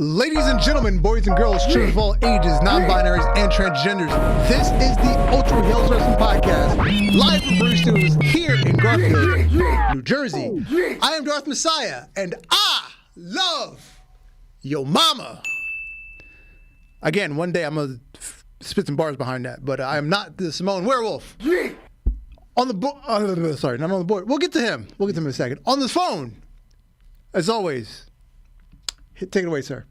Ladies and gentlemen, boys and girls, children of all ages, non-binaries, and transgenders, this is the Ultra Heelz Wrestling Podcast, live from Brew Studios here in Garfield, New Jersey. I am Darth Messiah, and I love your mama. Again, one day I'm going to spit some bars behind that, but I am not the Samoan werewolf. On the board, sorry, not on the board. We'll get to him. We'll get to him in a second. On the phone, as always. Take it away, sir.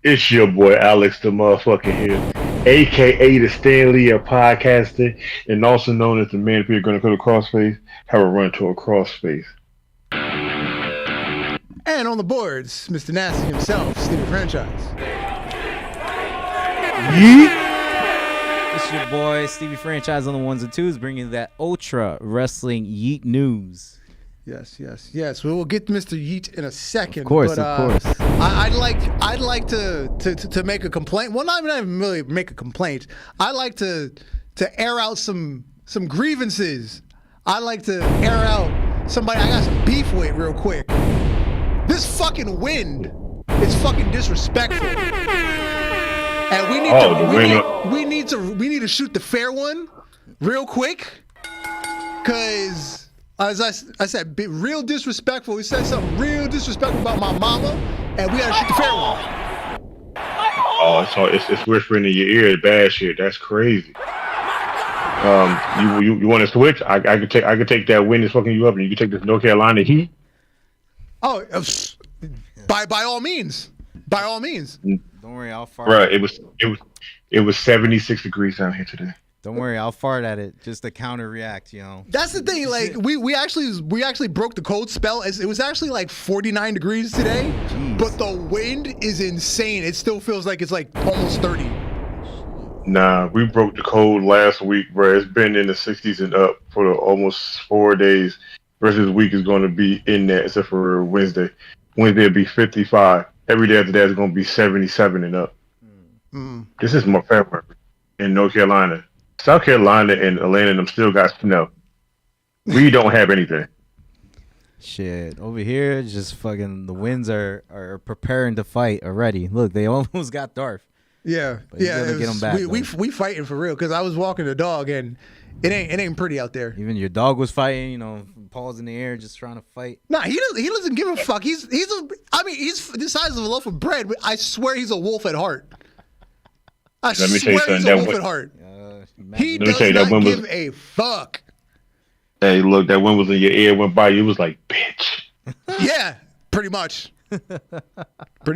It's your boy Alex the motherfucking here, aka the Stanley of podcasting, and also known as the man if you're gonna go to crossface, have a run to a crossface. And on the boards, Mr. Nasty himself, Stevie Franchise. Yeet. It's your boy Stevie Franchise on the ones and twos, bringing that Ultra Wrestling Yeet news. Yes. We will get to Mr. Yeet in a second. Of course. I'd like to make a complaint. Well, not even really make a complaint. I'd like to air out some grievances. I'd like to air out somebody I got some beef with real quick. This fucking wind is fucking disrespectful. And we need to shoot the fair one real quick, cause as I said, real disrespectful. He said something real disrespectful about my mama, and we gotta shoot the fair one. Oh, it's whispering in your ear, bad shit. That's crazy. You want to switch? I could take that wind that's fucking you up, and you can take this North Carolina heat. Oh, by all means. Don't worry, I'll fart. Right, it was 76 degrees down here today. Don't worry, I'll fart at it just to counter react, you know. That's the thing, like we actually broke the cold spell. It was actually like 49 degrees today. Jeez. But the wind is insane. It still feels like it's like almost 30. Nah, we broke the code last week, bro. It's been in the 60s and up for almost 4 days. Rest of the week is going to be in that, except for Wednesday. Wednesday will be 55. Every day after that is going to be 77 and up. This is my favorite in North Carolina. South Carolina and Atlanta and them still got snow. We don't have anything. Shit, over here, just fucking the winds are preparing to fight already. Look, they almost got Darth. Yeah, but yeah. Get them back, we fighting for real, because I was walking the dog and it ain't pretty out there. Even your dog was fighting, you know, paws in the air, just trying to fight. Nah, he doesn't give a fuck. He's the size of a loaf of bread, but I swear he's a wolf at heart. I swear he's a wolf at heart. He does not give a fuck. Hey, look, that wind was in your ear, went by you, it was like, bitch. Yeah, pretty much. Talk to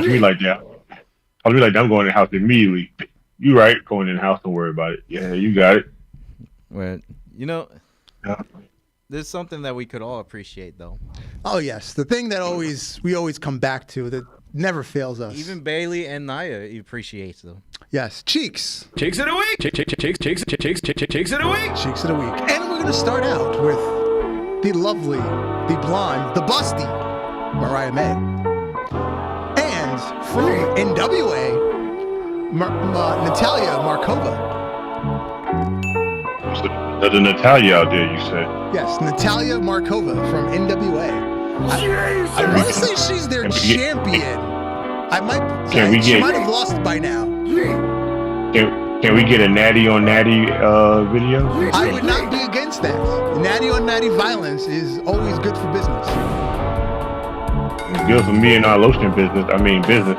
me like that. I'm going in the house immediately. You right, going in the house, don't worry about it. Yeah, you got it. Well, you know, there's something that we could all appreciate, though. Oh, yes. The thing that we always come back to that never fails us. Even Bailey and Nia appreciate them. Yes. Cheeks. Cheeks of the week. Cheeks of the week. Cheeks of the week. And we're going to start out with the lovely, the blonde, the busty Mariah May. And from NWA, Natalia Markova. There's a Natalia out there, you said? Yes, Natalia Markova from NWA. I want to say she's their champion. She might have lost by now. Can we get a natty on natty video? I would not be against that. Natty on natty violence is always good for business. It's good for me and our lotion business. Business.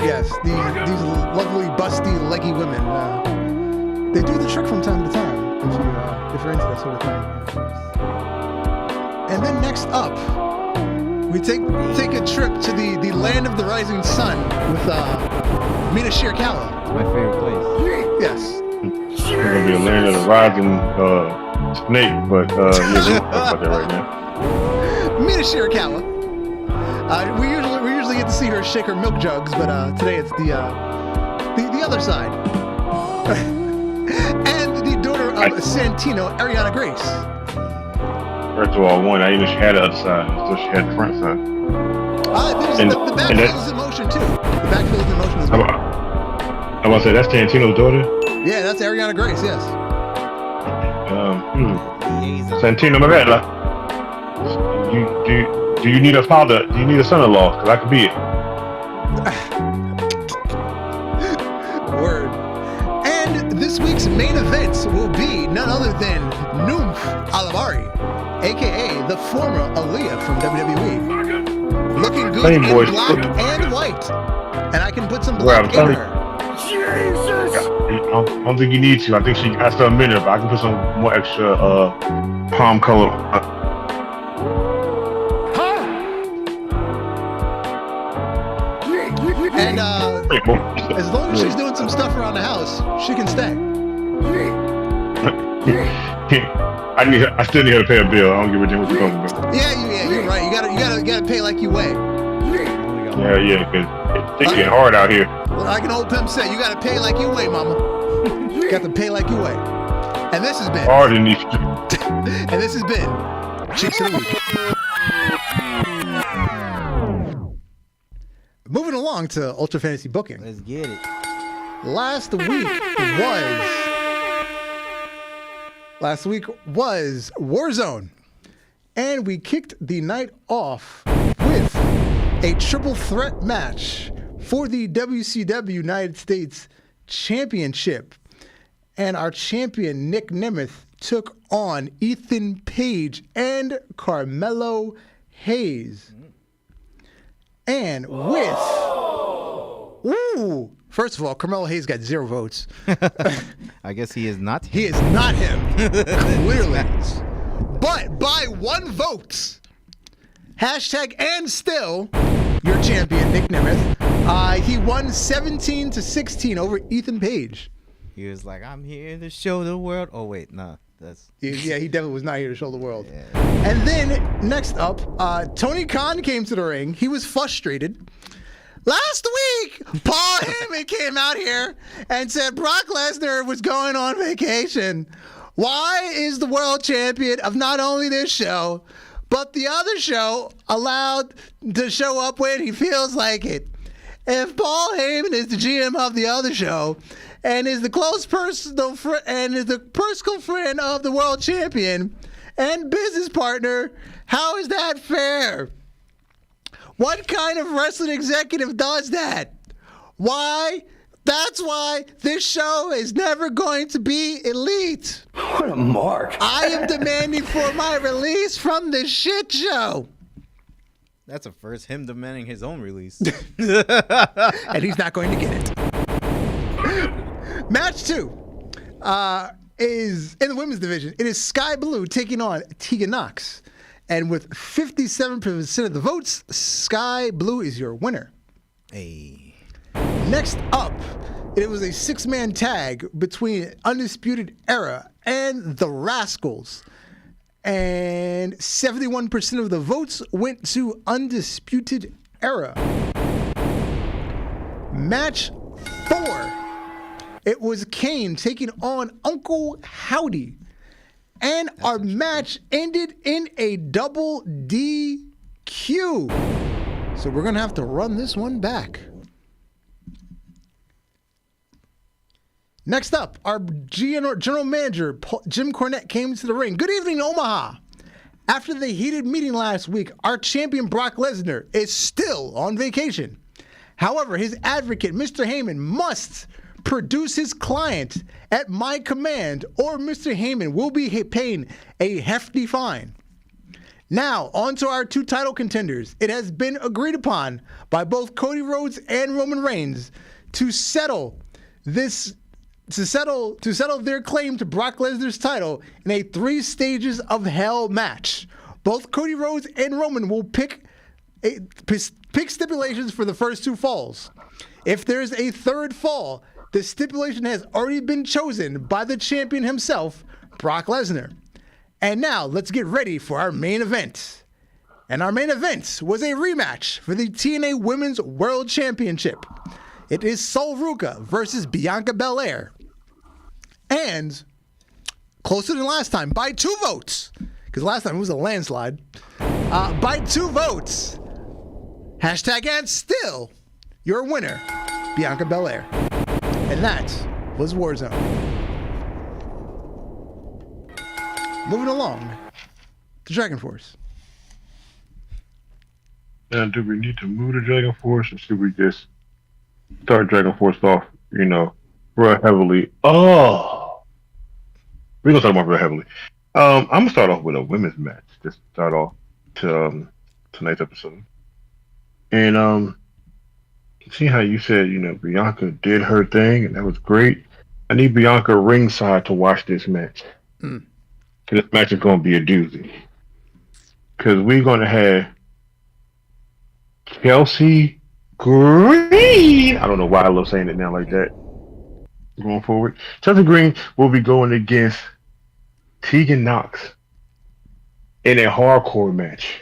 Yes, these lovely, busty, leggy women. They do the trick from time to time, if you're into that sort of thing. And then next up, we take a trip to the land of the rising sun with Mina Shirakawa. It's my favorite place. Yes. It's gonna be a land of the rising snake, but yeah, we'll talk about that right now. Mina Shirakawa. We usually get to see her shake her milk jugs, but today it's the other side. And the daughter of Santino, Ariana Grace. First of all, I didn't know she had the other side, so she had the front side. The backfield is in motion too. The backfield is in motion as well. I want to say that's Santino's daughter. Yeah, that's Ariana Grace. Yes. Santino Marella. Do you need a father? Do you need a son-in-law? Because I could be it. Word. And this week's main event will be none other than Nymph Alavari, aka the former Aaliyah from WWE. Looking good in black and white. And I can put some black in her. Jesus! I don't think you need to. I think she got some in her, but I can put some more extra palm color. And as long as she's doing some stuff around the house, she can stay. I still need her to pay a bill. I don't give a damn what you're talking about. Yeah, you're right. You gotta pay like you weigh. Yeah, because it's getting hard out here. Like an old pimp said, you gotta pay like you weigh, mama. You got to pay like you weigh. And this has been hard in these. And this has been Cheeks of the Week. Moving along to Ultra Fantasy Booking. Let's get it. Last week was Warzone. And we kicked the night off with a triple threat match for the WCW United States Championship. And our champion, Nick Nemeth, took on Ethan Page and Carmelo Hayes. And first of all, Carmelo Hayes got 0 votes. I guess he is not him. He is not him, clearly. But by 1 vote, hashtag and still, your champion, Nick Nemeth, he won 17-16 over Ethan Page. He was like, I'm here to show the world. Oh, wait, nah. He definitely was not here to show the world. Yeah. And then, next up, Tony Khan came to the ring. He was frustrated. Last week, Paul Heyman came out here and said Brock Lesnar was going on vacation. Why is the world champion of not only this show, but the other show allowed to show up when he feels like it? If Paul Heyman is the GM of the other show and is the close personal friend and is the personal friend of the world champion and business partner, how is that fair? What kind of wrestling executive does that? Why? That's why this show is never going to be elite. What a mark. I am demanding for my release from this shit show. That's a first, him demanding his own release. And he's not going to get it. Match 2 is in the women's division. It is Sky Blue taking on Tegan Knox. And with 57% of the votes, Sky Blue is your winner. Hey. Next up, it was a 6-man tag between Undisputed Era and the Rascals. And 71% of the votes went to Undisputed Era. Match 4. It was Kane taking on Uncle Howdy. And our match ended in a double DQ. So we're going to have to run this one back. Next up, our general manager, Jim Cornette, came to the ring. Good evening, Omaha. After the heated meeting last week, our champion, Brock Lesnar, is still on vacation. However, his advocate, Mr. Heyman, must produce his client at my command, or Mr. Heyman will be paying a hefty fine. Now, on to our 2 title contenders. It has been agreed upon by both Cody Rhodes and Roman Reigns to settle their claim to Brock Lesnar's title in a 3 stages of hell match. Both Cody Rhodes and Roman will pick stipulations for the first 2 falls. If there's a 3rd fall, the stipulation has already been chosen by the champion himself, Brock Lesnar. And now, let's get ready for our main event. And our main event was a rematch for the TNA Women's World Championship. It is Sol Ruca versus Bianca Belair. And, closer than last time, by 2 votes, because last time it was a landslide, by 2 votes, hashtag and still, your winner, Bianca Belair. And that was Warzone. moving along. The Dragon Force. Now, do we need to move the Dragon Force, or should we just start Dragon Force off, real heavily? Oh, we're gonna start them off real heavily. I'm gonna start off with a women's match. Just to start off to tonight's episode. And see how you said, Bianca did her thing, and that was great. I need Bianca ringside to watch this match. Because this match is gonna be a doozy. Because we're gonna have Chelsea Green. I don't know why I love saying it now like that. Going forward, Chelsea Green will be going against Tegan Knox in a hardcore match.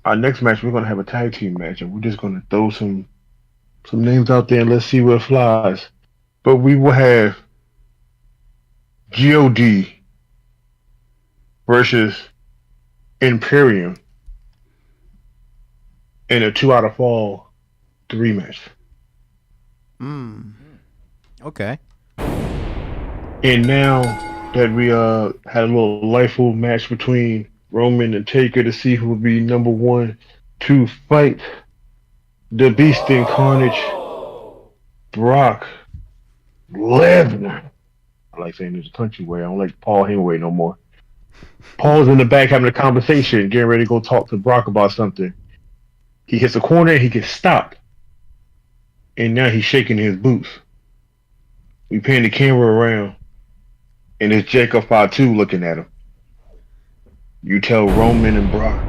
Our next match, we're gonna have a tag team match, and we're just gonna throw some names out there and let's see where it flies. But we will have God versus Imperium in a 2 out of 3 match. Okay. And now that we had a little lightful match between Roman and Taker to see who would be number 1 to fight the Beast Incarnate, Brock Lesnar. I like saying there's a country way. I don't like Paul Hemingway no more. Paul's in the back having a conversation, getting ready to go talk to Brock about something. He hits a corner, he gets stopped. And now he's shaking his boots. We pan the camera around, and it's Jacob Fatu looking at him. You tell Roman and Brock,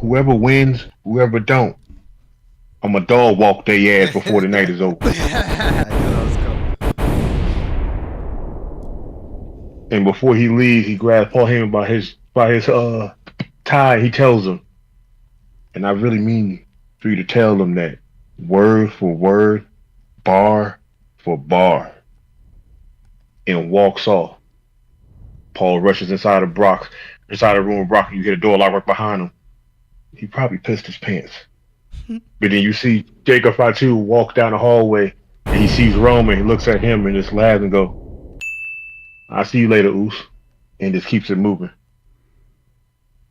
whoever wins, whoever don't, I'm a dog walk their ass before the night is over. I knew that was coming. And before he leaves, he grabs Paul Heyman by his tie. He tells him, and I really mean for you to tell them that word for word, bar for bar, and walks off. Paul rushes inside the room of Brock, and you hear the door lock right behind him. He probably pissed his pants. But then you see Jacob Fatu walk down the hallway, and he sees Roman. He looks at him and just laughs and go, "I'll see you later, Oos," and just keeps it moving.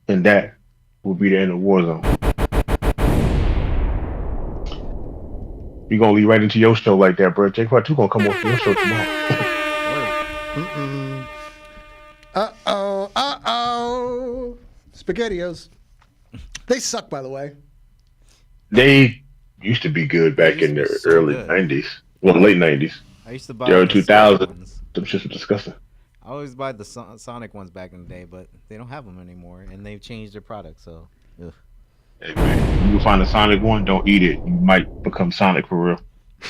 And that will be the end of Warzone. We gonna lead right into your show like that, bro. Jacob Fatu gonna come on to your show tomorrow. SpaghettiOs. They suck, by the way. They used to be good back in the early 90s. Well, late 90s. I used to buy the early the 2000s. Sonic ones. Them shits were disgusting. I always buy the Sonic ones back in the day, but they don't have them anymore, and they've changed their product, so... Ugh. Hey, man, you find a Sonic one, don't eat it. You might become Sonic for real.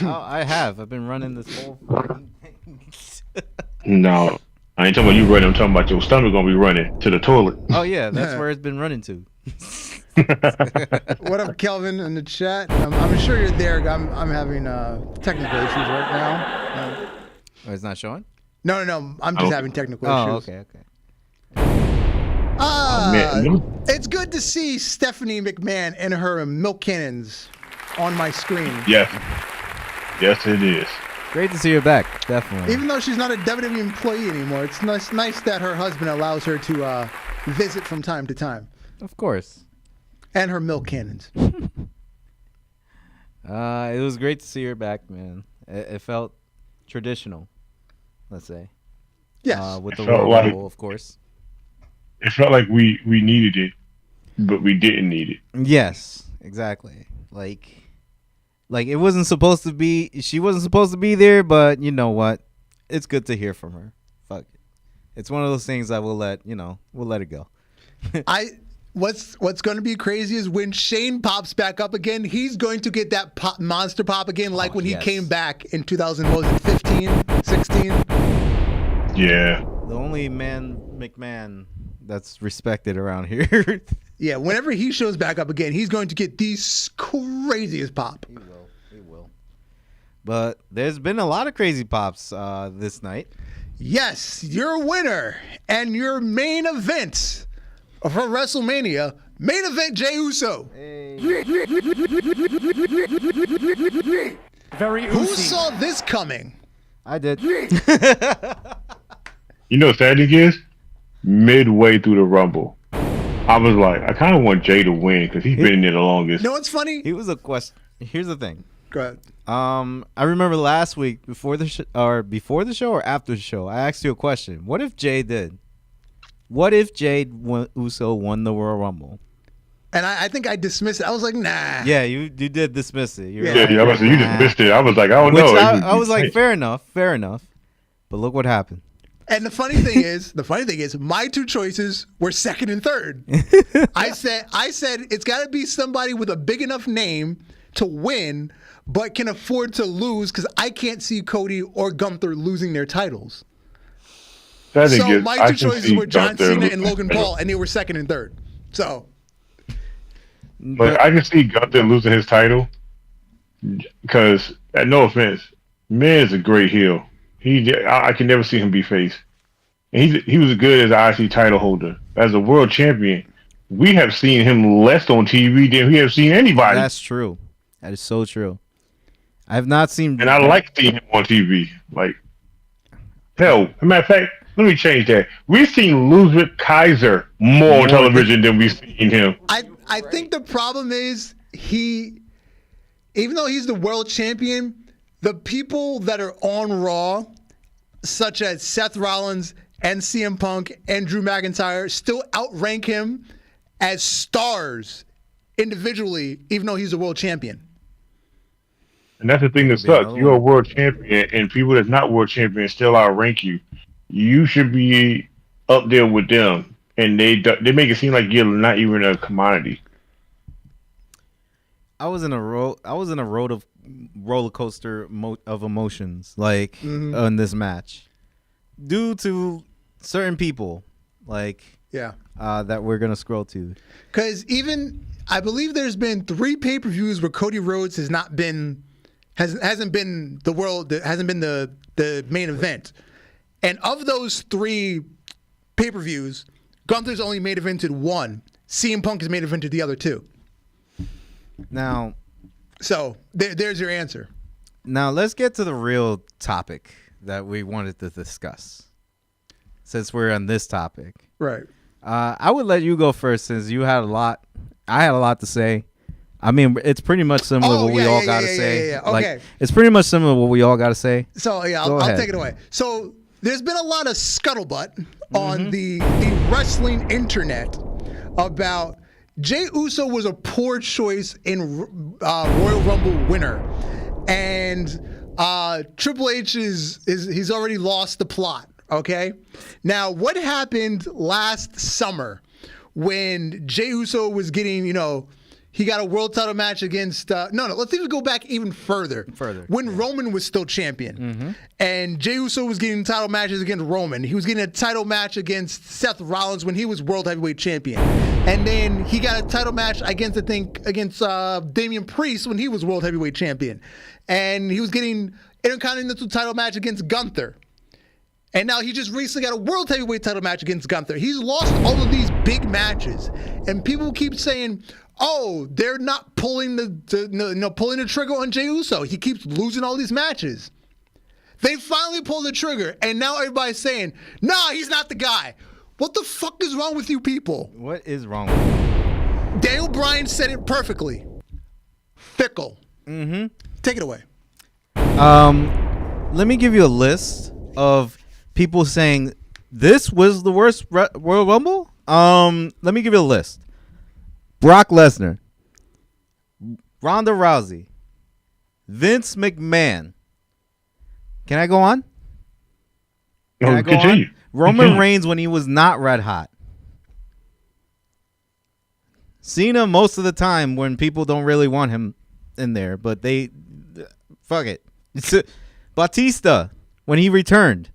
Oh, I have. I've been running this whole fucking thing. No. I ain't talking about you running. I'm talking about your stomach gonna be running to the toilet. Oh, yeah, that's where it's been running to. What up, Kelvin, in the chat? I'm sure you're there. I'm having technical issues right now. Oh, it's not showing? No. I'm just having technical issues. Oh, okay. Man. It's good to see Stephanie McMahon and her milk cannons on my screen. Yes, it is. Great to see her back, definitely. Even though she's not a WWE employee anymore, it's nice that her husband allows her to visit from time to time. Of course. And her milk cannons. It was great to see her back, man. It felt traditional, let's say. Yes. With the felt Royal like- Rumble, of course. It felt like we needed it, but we didn't need it. Yes, exactly. Like it wasn't supposed to be. She wasn't supposed to be there, but you know what? It's good to hear from her. Fuck it. It's one of those things that we'll let it go. What's going to be crazy is when Shane pops back up again, he's going to get that monster pop again, like when he came back in 2015, 16. Yeah. The only McMahon that's respected around here. Yeah, whenever he shows back up again, he's going to get the craziest pop. He will. But there's been a lot of crazy pops this night. Yes, your winner and your main event for WrestleMania, main event Jey Uso. Hey. Very Who oozy. saw this coming? I did. You know what sad thing is? Midway through the Rumble, I was like, I kind of want Jay to win because he's been in there the longest. You know what's funny? He was a question. Here's the thing. Go ahead. I remember last week before the show or after the show, I asked you a question. What if Jay did? What if Jey Uso won the Royal Rumble? And I think I dismissed it. I was like, nah. Yeah, you did dismiss it. You dismissed it. I was like, I don't Which know. I was like, fair enough. But look what happened. And the funny thing is, my two choices were second and third. I said it's got to be somebody with a big enough name to win, but can afford to lose because I can't see Cody or Gunther losing their titles. So my two choices were John Cena and Logan Paul, and they were second and third. So, but I can see Gunther losing his title because, no offense, Man's a great heel. I can never see him be face. And he was as good as an IC title holder. As a world champion, we have seen him less on TV than we have seen anybody. That's true. That is so true. I have not seen... And I like seeing him on TV. Like, hell, as a matter of fact, let me change that. We've seen Ludwig Kaiser more on television than we've seen him. I think the problem is even though he's the world champion, the people that are on Raw, such as Seth Rollins and CM Punk and Drew McIntyre, still outrank him as stars individually, even though he's a world champion. And that's the thing that sucks. You're a world champion, and people that's not world champions still outrank you. You should be up there with them, and they make it seem like you're not even a commodity. I was in a road of roller coaster of emotions, like in this match, due to certain people, like that we're gonna scroll to. Because I believe there's been 3 pay-per-views where Cody Rhodes hasn't been the main event. And of those 3 pay-per-views, Gunther's only main evented 1. CM Punk has main evented the other 2. Now, so there's your answer. Now let's get to the real topic that we wanted to discuss. Since we're on this topic, right? I would let you go first since you had a lot. I had a lot to say. I mean, it's pretty much similar to what we all got to say. Okay. Like, it's pretty much similar to what we all got to say. So I'll take it away. So there's been a lot of scuttlebutt on the wrestling internet about Jey Uso was a poor choice in Royal Rumble winner, and Triple H he's already lost the plot. Okay, now what happened last summer when Jey Uso was getting, he got a world title match against let's even go back even further. When Roman was still champion, and Jey Uso was getting title matches against Roman. He was getting a title match against Seth Rollins when he was world heavyweight champion, and then he got a title match against Damian Priest when he was world heavyweight champion, and he was getting intercontinental title match against Gunther. And now he just recently got a world heavyweight title match against Gunther. He's lost all of these big matches, and people keep saying, "Oh, they're not pulling the trigger on Jey Uso. He keeps losing all these matches." They finally pulled the trigger, and now everybody's saying, "Nah, he's not the guy." What the fuck is wrong with you people? What is wrong with you? Daniel Bryan said it perfectly. Fickle. Take it away. Let me give you a list of people saying this was the worst Royal Rumble. Let me give you a list. Brock Lesnar, Ronda Rousey, Vince McMahon. Can I go on? Continue. Roman Reigns when he was not red hot. Cena most of the time when people don't really want him in there, but fuck it. Batista when he returned.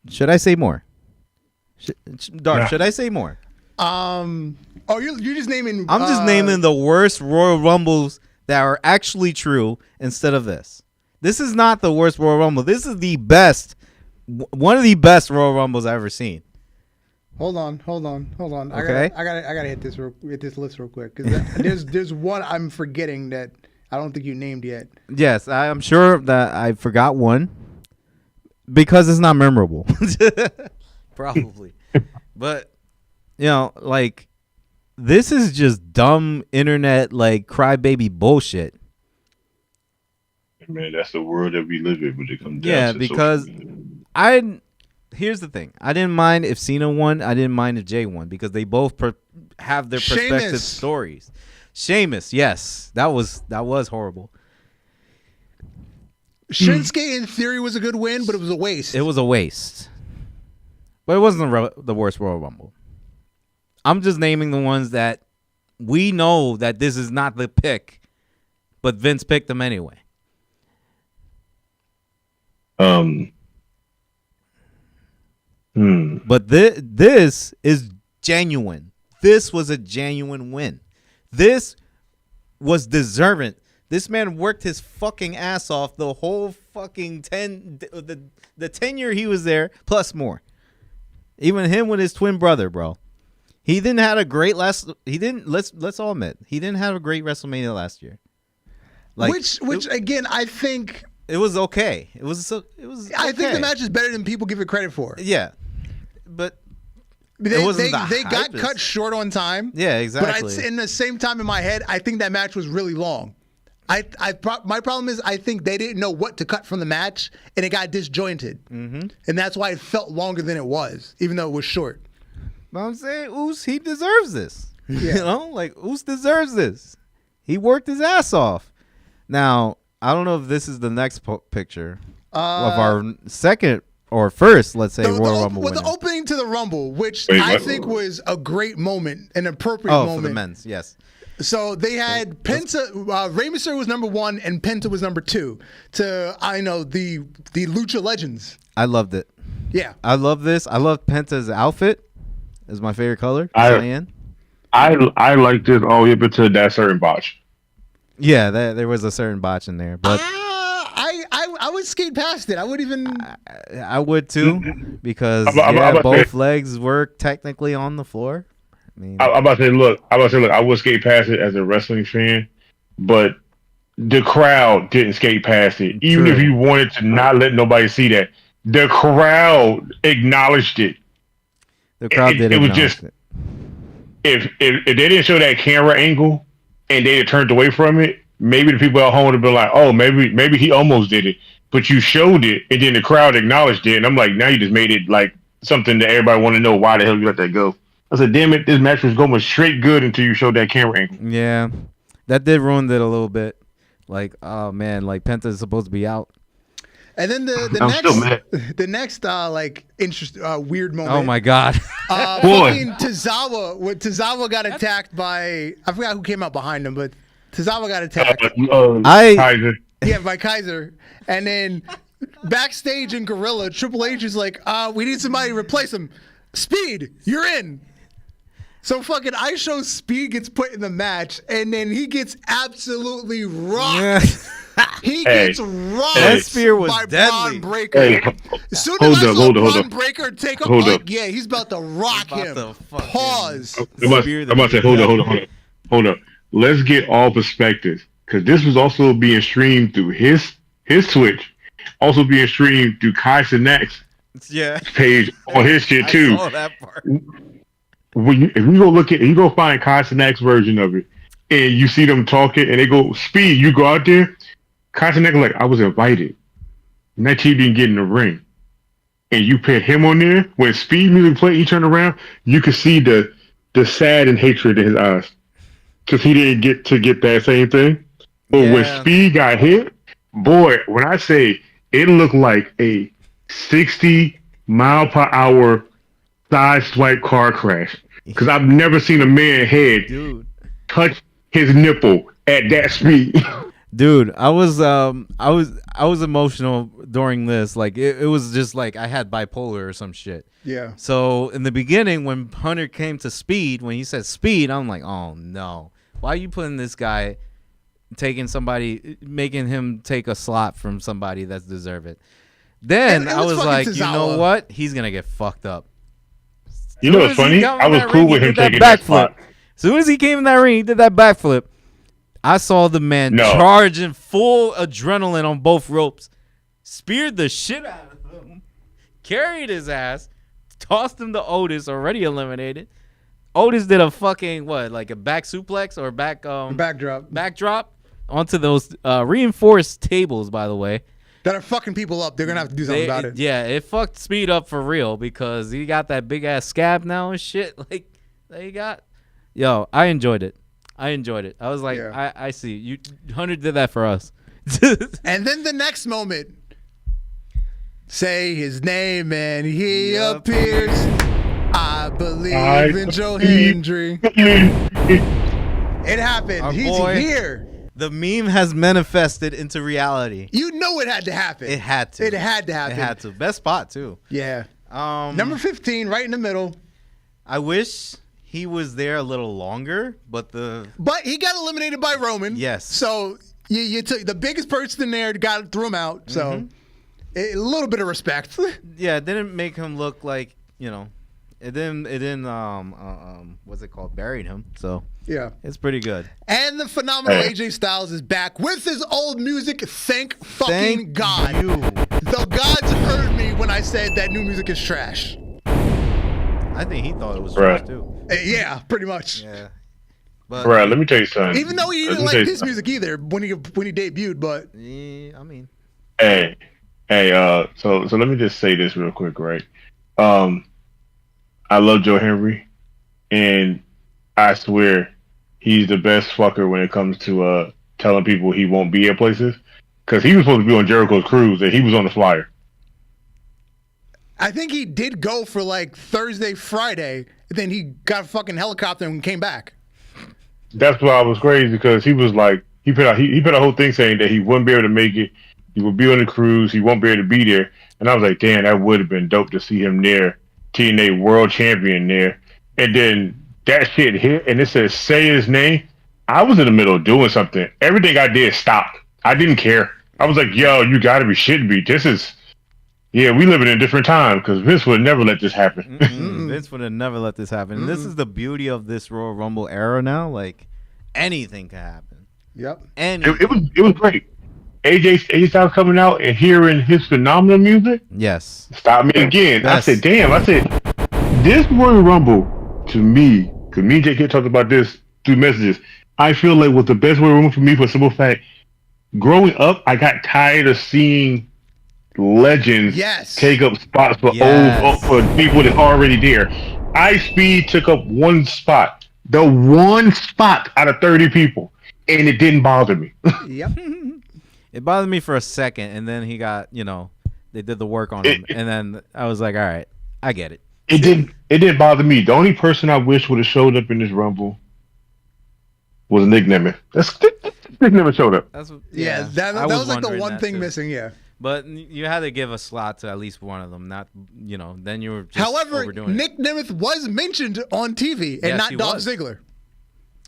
Should I say more? Should I say more? You're just naming... I'm just naming the worst Royal Rumbles that are actually true instead of this. This is not the worst Royal Rumble. This is the best, one of the best Royal Rumbles I've ever seen. Hold on. Okay. I gotta hit this list real quick because there's one I'm forgetting that I don't think you named yet. Yes, I'm sure that I forgot one because it's not memorable. Probably. But, you know, like, this is just dumb internet, like, crybaby bullshit. Man, that's the world that we live in when it comes down to Yeah, because here's the thing. I didn't mind if Cena won. I didn't mind if Jey won because they both have their perspective Sheamus. stories. Sheamus, yes. That was horrible. Shinsuke, in theory, was a good win, but it was a waste. It was a waste. But it wasn't the worst Royal Rumble. I'm just naming the ones that we know that this is not the pick, but Vince picked them anyway. But this is genuine. This was a genuine win. This was deserving. This man worked his fucking ass off the whole fucking the tenure he was there, plus more. Even him with his twin brother, bro. He didn't have a great let's all admit, he didn't have a great WrestleMania last year. Like, which again, I think it was okay. It was okay. I think the match is better than people give it credit for. Yeah. But They wasn't they the got hypest. cut short on time. Yeah, exactly. But in the same time, in my head, I think that match was really long. My problem is I think they didn't know what to cut from the match, and it got disjointed, and that's why it felt longer than it was, even though it was short. But I'm saying, Oos, he deserves this. Yeah. You know, like Oos deserves this. He worked his ass off. Now, I don't know if this is the next picture of our second or first, let's say, Royal Rumble winner. The opening to the Rumble, which Wait, I what? think was a great moment, an appropriate Oh, moment. for the men's, yes. So they had Penta, Rey Mysterio was number 1 and Penta was number 2 to, the Lucha Legends. I loved it. Yeah. I love this. I love Penta's outfit. It's my favorite color. I like this all the way up until that certain botch. Yeah, there was a certain botch in there, but I would skate past it. I would even. I would too because I'm both legs were technically on the floor. I mean, I'm about to say, look, I would skate past it as a wrestling fan, but the crowd didn't skate past it. Even True. if you wanted to not let nobody see that, the crowd acknowledged it. the crowd did it was acknowledge just- it. If they didn't show that camera angle and they had turned away from it, maybe the people at home would have been like, "Oh, maybe he almost did it." But you showed it, and then the crowd acknowledged it, and I'm like, now you just made it like something that everybody want to know. Why the hell you let that go? I said, damn it, this match was going straight good until you showed that camera angle. Yeah, that did ruin it a little bit. Like, oh man, like Penta's supposed to be out. And then I'm still mad. the next weird moment. Oh my god. Boy. Fucking Tozawa. When Tozawa got attacked by, I forgot who came out behind him, but Tozawa got attacked. Kaiser. Yeah, by Kaiser. And then backstage in Gorilla, Triple H is like, we need somebody to replace him. Speed, you're in. So fucking ISHO Speed gets put in the match, and then he gets absolutely rocked. He gets rocked That spear was by deadly. Braun Breaker. Hey, As soon hold as I up, saw hold up, Braun hold up. Breaker take Hold up, up. yeah, he's about to rock About him. to fucking- Pause. I'm about to say, hold up. Let's get all perspectives, because this was also being streamed through his Twitch, also being streamed through Kai Cenat's Yeah. page on his shit too. I saw that part. If you go look at, you go find Kai Cenat's version of it, and you see them talking, and they go, Speed, you go out there. Kai Cenat like, I was invited, and that team didn't get in the ring, and you put him on there. When Speed music played, he turned around, you could see the sad and hatred in his eyes, because he didn't get that same thing. But when Yeah. Speed got hit, boy, when I say it looked like a 60-mile-per-hour side swipe car crash, because I've never seen a man's head Dude. touch his nipple at that speed. Dude, I was emotional during this. Like it was just like I had bipolar or some shit. Yeah. So in the beginning, when Hunter came to Speed, when he said Speed, I'm like, oh no, why are you putting this guy, making him take a slot from somebody that's deserve it? Then It I was was fucking like, you know Tozawa. what? He's gonna get fucked up. You know what's Soon as he funny? got in I was that cool ring, with he him did that taking that backflip. spot. As soon as he came in that ring, he did that backflip. I saw the man charging full adrenaline on both ropes, speared the shit out of him, carried his ass, tossed him to Otis, already eliminated. Otis did a fucking like a back suplex or backdrop onto those reinforced tables, by the way. That are fucking people up. They're gonna have to do something about it. Yeah, it fucked Speed up for real because he got that big ass scab now and shit. Like they got. Yo, I enjoyed it. I was like, I see you. Hunter did that for us. And then the next moment, say his name and he appears. I believe in Joe Hendry. It happened. Our He's boy, here. The meme has manifested into reality. You know it had to happen. It had to. It had to happen. It had to. Best spot too. Yeah. Number 15, right in the middle. I wish he was there a little longer, but he got eliminated by Roman. Yes. So you took the biggest person in there, threw him out. So a little bit of respect. Yeah, it didn't make him look like, it didn't what's it called? Buried him. So yeah, it's pretty good. And the phenomenal AJ Styles is back with his old music. Thank fucking God. The gods heard me when I said that new music is trash. I think he thought it was trash too. Yeah, pretty much. Yeah. But let me tell you something. Even though he didn't like his music either when he debuted, but yeah, I mean. Hey, so let me just say this real quick, right? I love Joe Hendry, and I swear he's the best fucker when it comes to telling people he won't be at places. Because he was supposed to be on Jericho's cruise, and he was on the flyer. I think he did go for like Thursday, Friday, and then he got a fucking helicopter and came back. That's why I was crazy, because he was like, he put a whole thing saying that he wouldn't be able to make it. He would be on the cruise. He won't be able to be there. And I was like, damn, that would have been dope to see him there, TNA World Champion there. And then that shit hit, and it says, say his name. I was in the middle of doing something. Everything I did stopped. I didn't care. I was like, yo, you got to be shitting me. This is, yeah, we live in a different time, because Vince would never let this happen. Vince would have never let this happen. This is the beauty of this Royal Rumble era now. Like, anything can happen. Yep. It was great. AJ Styles coming out and hearing his phenomenal music. Yes. Stopped me again. I said, damn. I said, this Royal Rumble, to me, because me and Jake talked about this through messages, I feel like was the best Royal Rumble for me for a simple fact. Growing up, I got tired of seeing legends take up spots for for people that are already there. Speed took up one spot. The one spot out of 30 people. And it didn't bother me. Yep. It bothered me for a second, and then he got, they did the work on him, and then I was like, all right, I get it. It didn't bother me. The only person I wish would have showed up in this Rumble was Nick Nemeth. Nick Nemeth showed up. That was like the one thing missing, yeah. But you had to give a slot to at least one of them, not, then you were just However, overdoing Nick Nemeth was mentioned on TV and not Dolph Ziggler.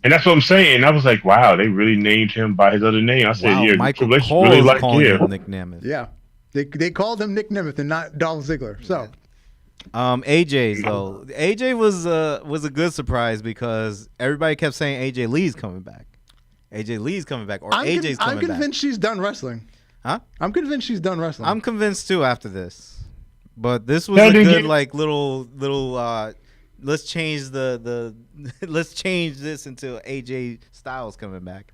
And that's what I'm saying. I was like, wow, they really named him by his other name. I said, yeah, Michael Triple H Cole really is calling him. him Nick Nemeth. Yeah. They called him Nick Nemeth and not Dolph Ziggler. So AJ's though. AJ was a good surprise because everybody kept saying AJ Lee's coming back. AJ Lee's coming back, or AJ's coming back. I'm convinced she's done wrestling. Huh? I'm convinced she's done wrestling. I'm convinced too after this. But this was a good little let's change let's change this into AJ Styles coming back.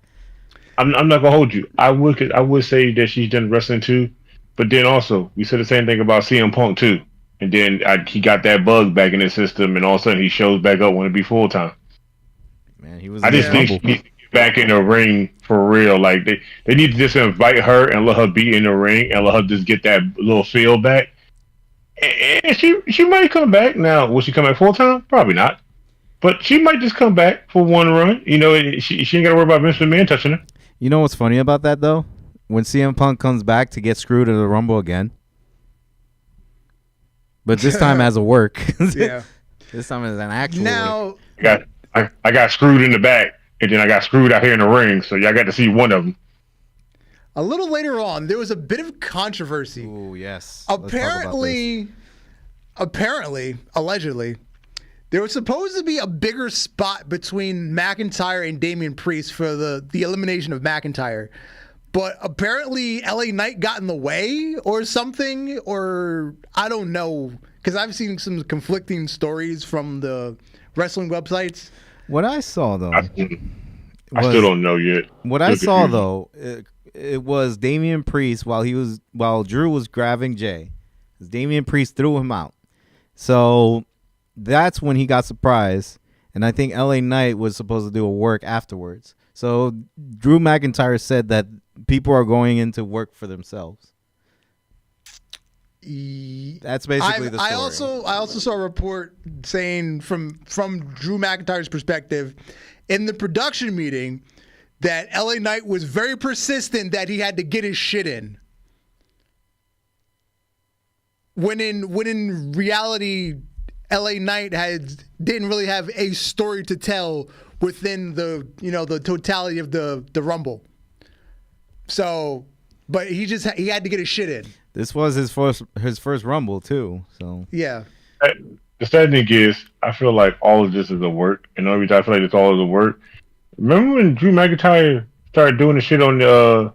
I'm not gonna hold you. I would say that she's done wrestling too, but then also we said the same thing about CM Punk too. And then he got that bug back in his system, and all of a sudden he shows back up when it be full time. Man, he was. I just think she needs to get back in the ring for real. Like they need to just invite her and let her be in the ring and let her just get that little feel back. And she might come back. Now, will she come back full time? Probably not. But she might just come back for one run. She ain't got to worry about Vince McMahon touching her. You know what's funny about that, though? When CM Punk comes back to get screwed in the Rumble again. But this time as a work. Yeah. This time as an actual work. I got screwed in the back, and then I got screwed out here in the ring, so y'all got to see one of them. A little later on, there was a bit of controversy. Oh, yes. Apparently, allegedly, there was supposed to be a bigger spot between McIntyre and Damian Priest for the elimination of McIntyre. But apparently LA Knight got in the way or something, or I don't know. Because I've seen some conflicting stories from the wrestling websites. What I saw, though... I still don't know yet. What I saw, though, it was Damian Priest while Drew was grabbing Jay. Damian Priest threw him out. So that's when he got surprised. And I think LA Knight was supposed to do a work afterwards. So Drew McIntyre said that people are going into work for themselves. That's basically the story. I also saw a report saying from Drew McIntyre's perspective in the production meeting that LA Knight was very persistent that he had to get his shit in. When in reality, LA Knight didn't really have a story to tell within the totality of the Rumble. So, but he had to get his shit in. This was his first Rumble too. So yeah. The sad thing is, I feel like all of this is a work, and the only reason I feel like it's all is a work. Remember when Drew McIntyre started doing the shit on that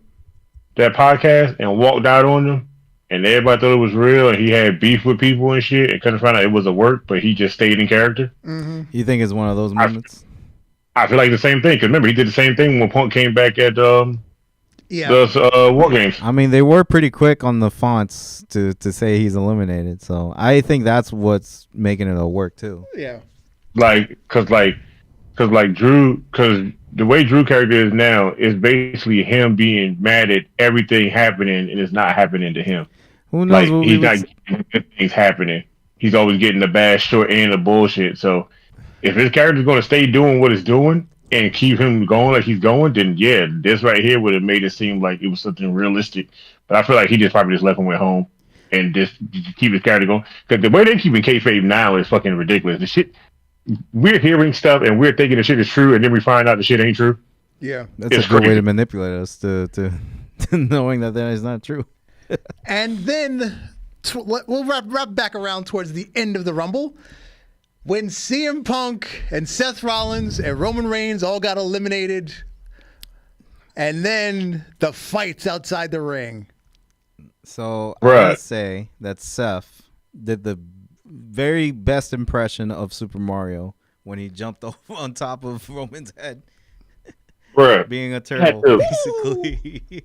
podcast and walked out on them, and everybody thought it was real, and he had beef with people and shit, and couldn't find out it was a work, but he just stayed in character. Mm-hmm. You think it's one of those moments? I feel like the same thing, because remember, he did the same thing when Punk came back at those War Games. I mean, they were pretty quick on the fonts to say he's eliminated, so I think that's what's making it a work too. Yeah. Because the way Drew character is now is basically him being mad at everything happening, and it's not happening to him. Who knows? Like, he's not getting good things happening. He's always getting the bad short end of bullshit. So if his character's going to stay doing what it's doing and keep him going like he's going, then yeah, this right here would have made it seem like it was something realistic. But I feel like he just probably just left and went home and just keep his character going. Because the way they keeping kayfabe now is fucking ridiculous. The shit, we're hearing stuff and we're thinking the shit is true, and then we find out the shit ain't true. Yeah, that's a good way to manipulate us to knowing that is not true. And then we'll wrap back around towards the end of the Rumble when CM Punk and Seth Rollins and Roman Reigns all got eliminated, and then the fights outside the ring. So I gotta say that Seth did the very best impression of Super Mario when he jumped on top of Roman's head. Bruh. Being a turtle, basically.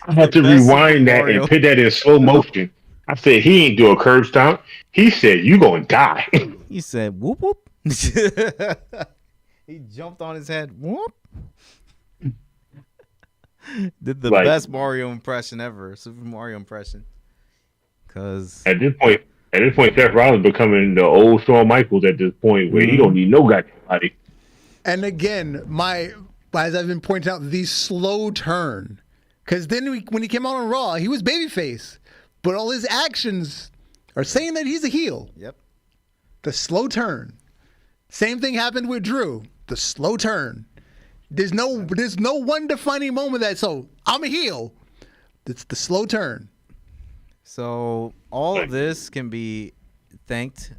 I had to rewind that and put that in slow motion. I said, he ain't do a curb stomp. He said, you gonna die. He said, whoop, whoop. He jumped on his head. Whoop. Did the best Mario impression ever. Super Mario impression. Because at this point, Seth Rollins becoming the old Shawn Michaels at this point where he don't need no goddamn body. And again, as I've been pointing out, the slow turn. Because then when he came out on Raw, he was babyface. But all his actions are saying that he's a heel. Yep. The slow turn. Same thing happened with Drew. The slow turn. There's no one defining moment I'm a heel. It's the slow turn. So all of this can be thanked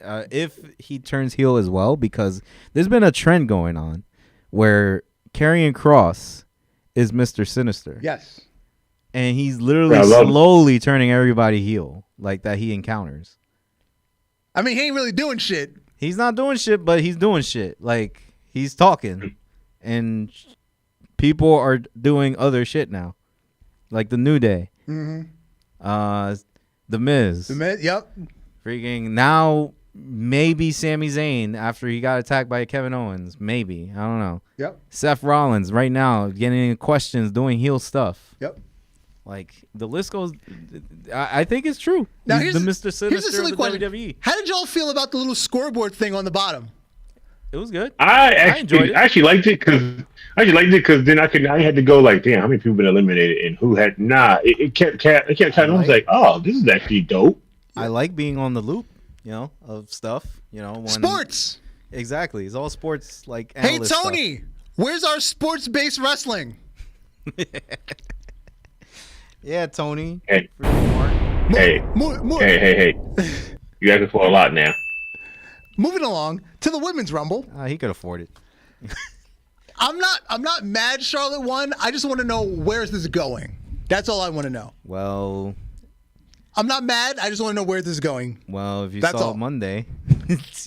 if he turns heel as well, because there's been a trend going on where Karrion Kross is Mr. Sinister. Yes. And he's literally slowly turning everybody heel like that he encounters. I mean, he ain't really doing shit. He's not doing shit, but he's doing shit. Like, he's talking. And people are doing other shit now. Like the New Day. Mm-hmm. The Miz. Yep. Freaking now, maybe Sami Zayn after he got attacked by Kevin Owens. Maybe. I don't know. Yep. Seth Rollins right now getting questions, doing heel stuff. Yep. Like, the list goes. I think it's true. Now he's the Mr. Sinister of the WWE. How did y'all feel about the little scoreboard thing on the bottom? It was good. I enjoyed it. I actually liked it because then I had to go like, damn, how many people been eliminated and who had it kept counting. I was like, oh, this is actually dope. I like being on the loop, of stuff. Sports. Exactly. It's all sports like. Hey Tony, where's our sports-based wrestling? Yeah, Tony. Hey. More. Hey. You asking for a lot now. moving along to the Women's Rumble. He could afford it. I'm not mad Charlotte won. I just want to know where's this going. That's all I want to know. Well, I'm not mad. I just want to know where this is going. Well, if you That's saw all. Monday,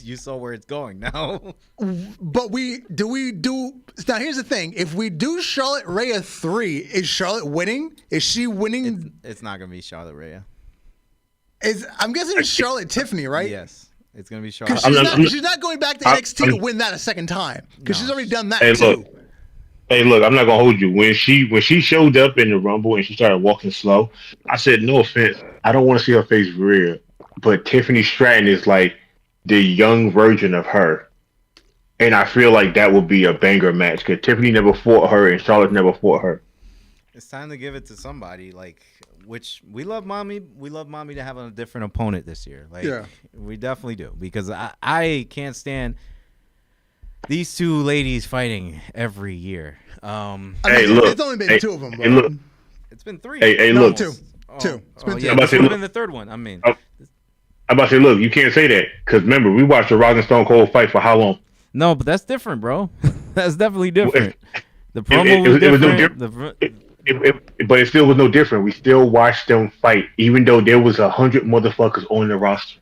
you saw where it's going now. But now here's the thing. If we do Charlotte Rhea 3, is Charlotte winning? Is she winning? It's not gonna be Charlotte Rhea. I'm guessing it's Charlotte Tiffany, right? Yes, it's gonna be Charlotte. Because she's not going back to NXT to win that a second time. Because she's already done that too. Hey, look, I'm not gonna hold you. When she showed up in the Rumble and she started walking slow, I said, no offense, I don't want to see her face Rhea, but Tiffany Stratton is like the young version of her, and I feel like that would be a banger match because Tiffany never fought her and Charlotte never fought her. It's time to give it to somebody which we love mommy. We love mommy to have a different opponent this year. We definitely do because I can't stand these two ladies fighting every year. It's only been two of them. But It's been three. Look. Two. It's been two. Yeah, this would have been the third one. I mean, I'm about to say, look, you can't say that because remember, we watched the Rock and Stone Cold fight for how long? No, but that's different, bro. That's definitely different. The promo was different. But it still was no different. We still watched them fight, even though there was 100 motherfuckers on the roster.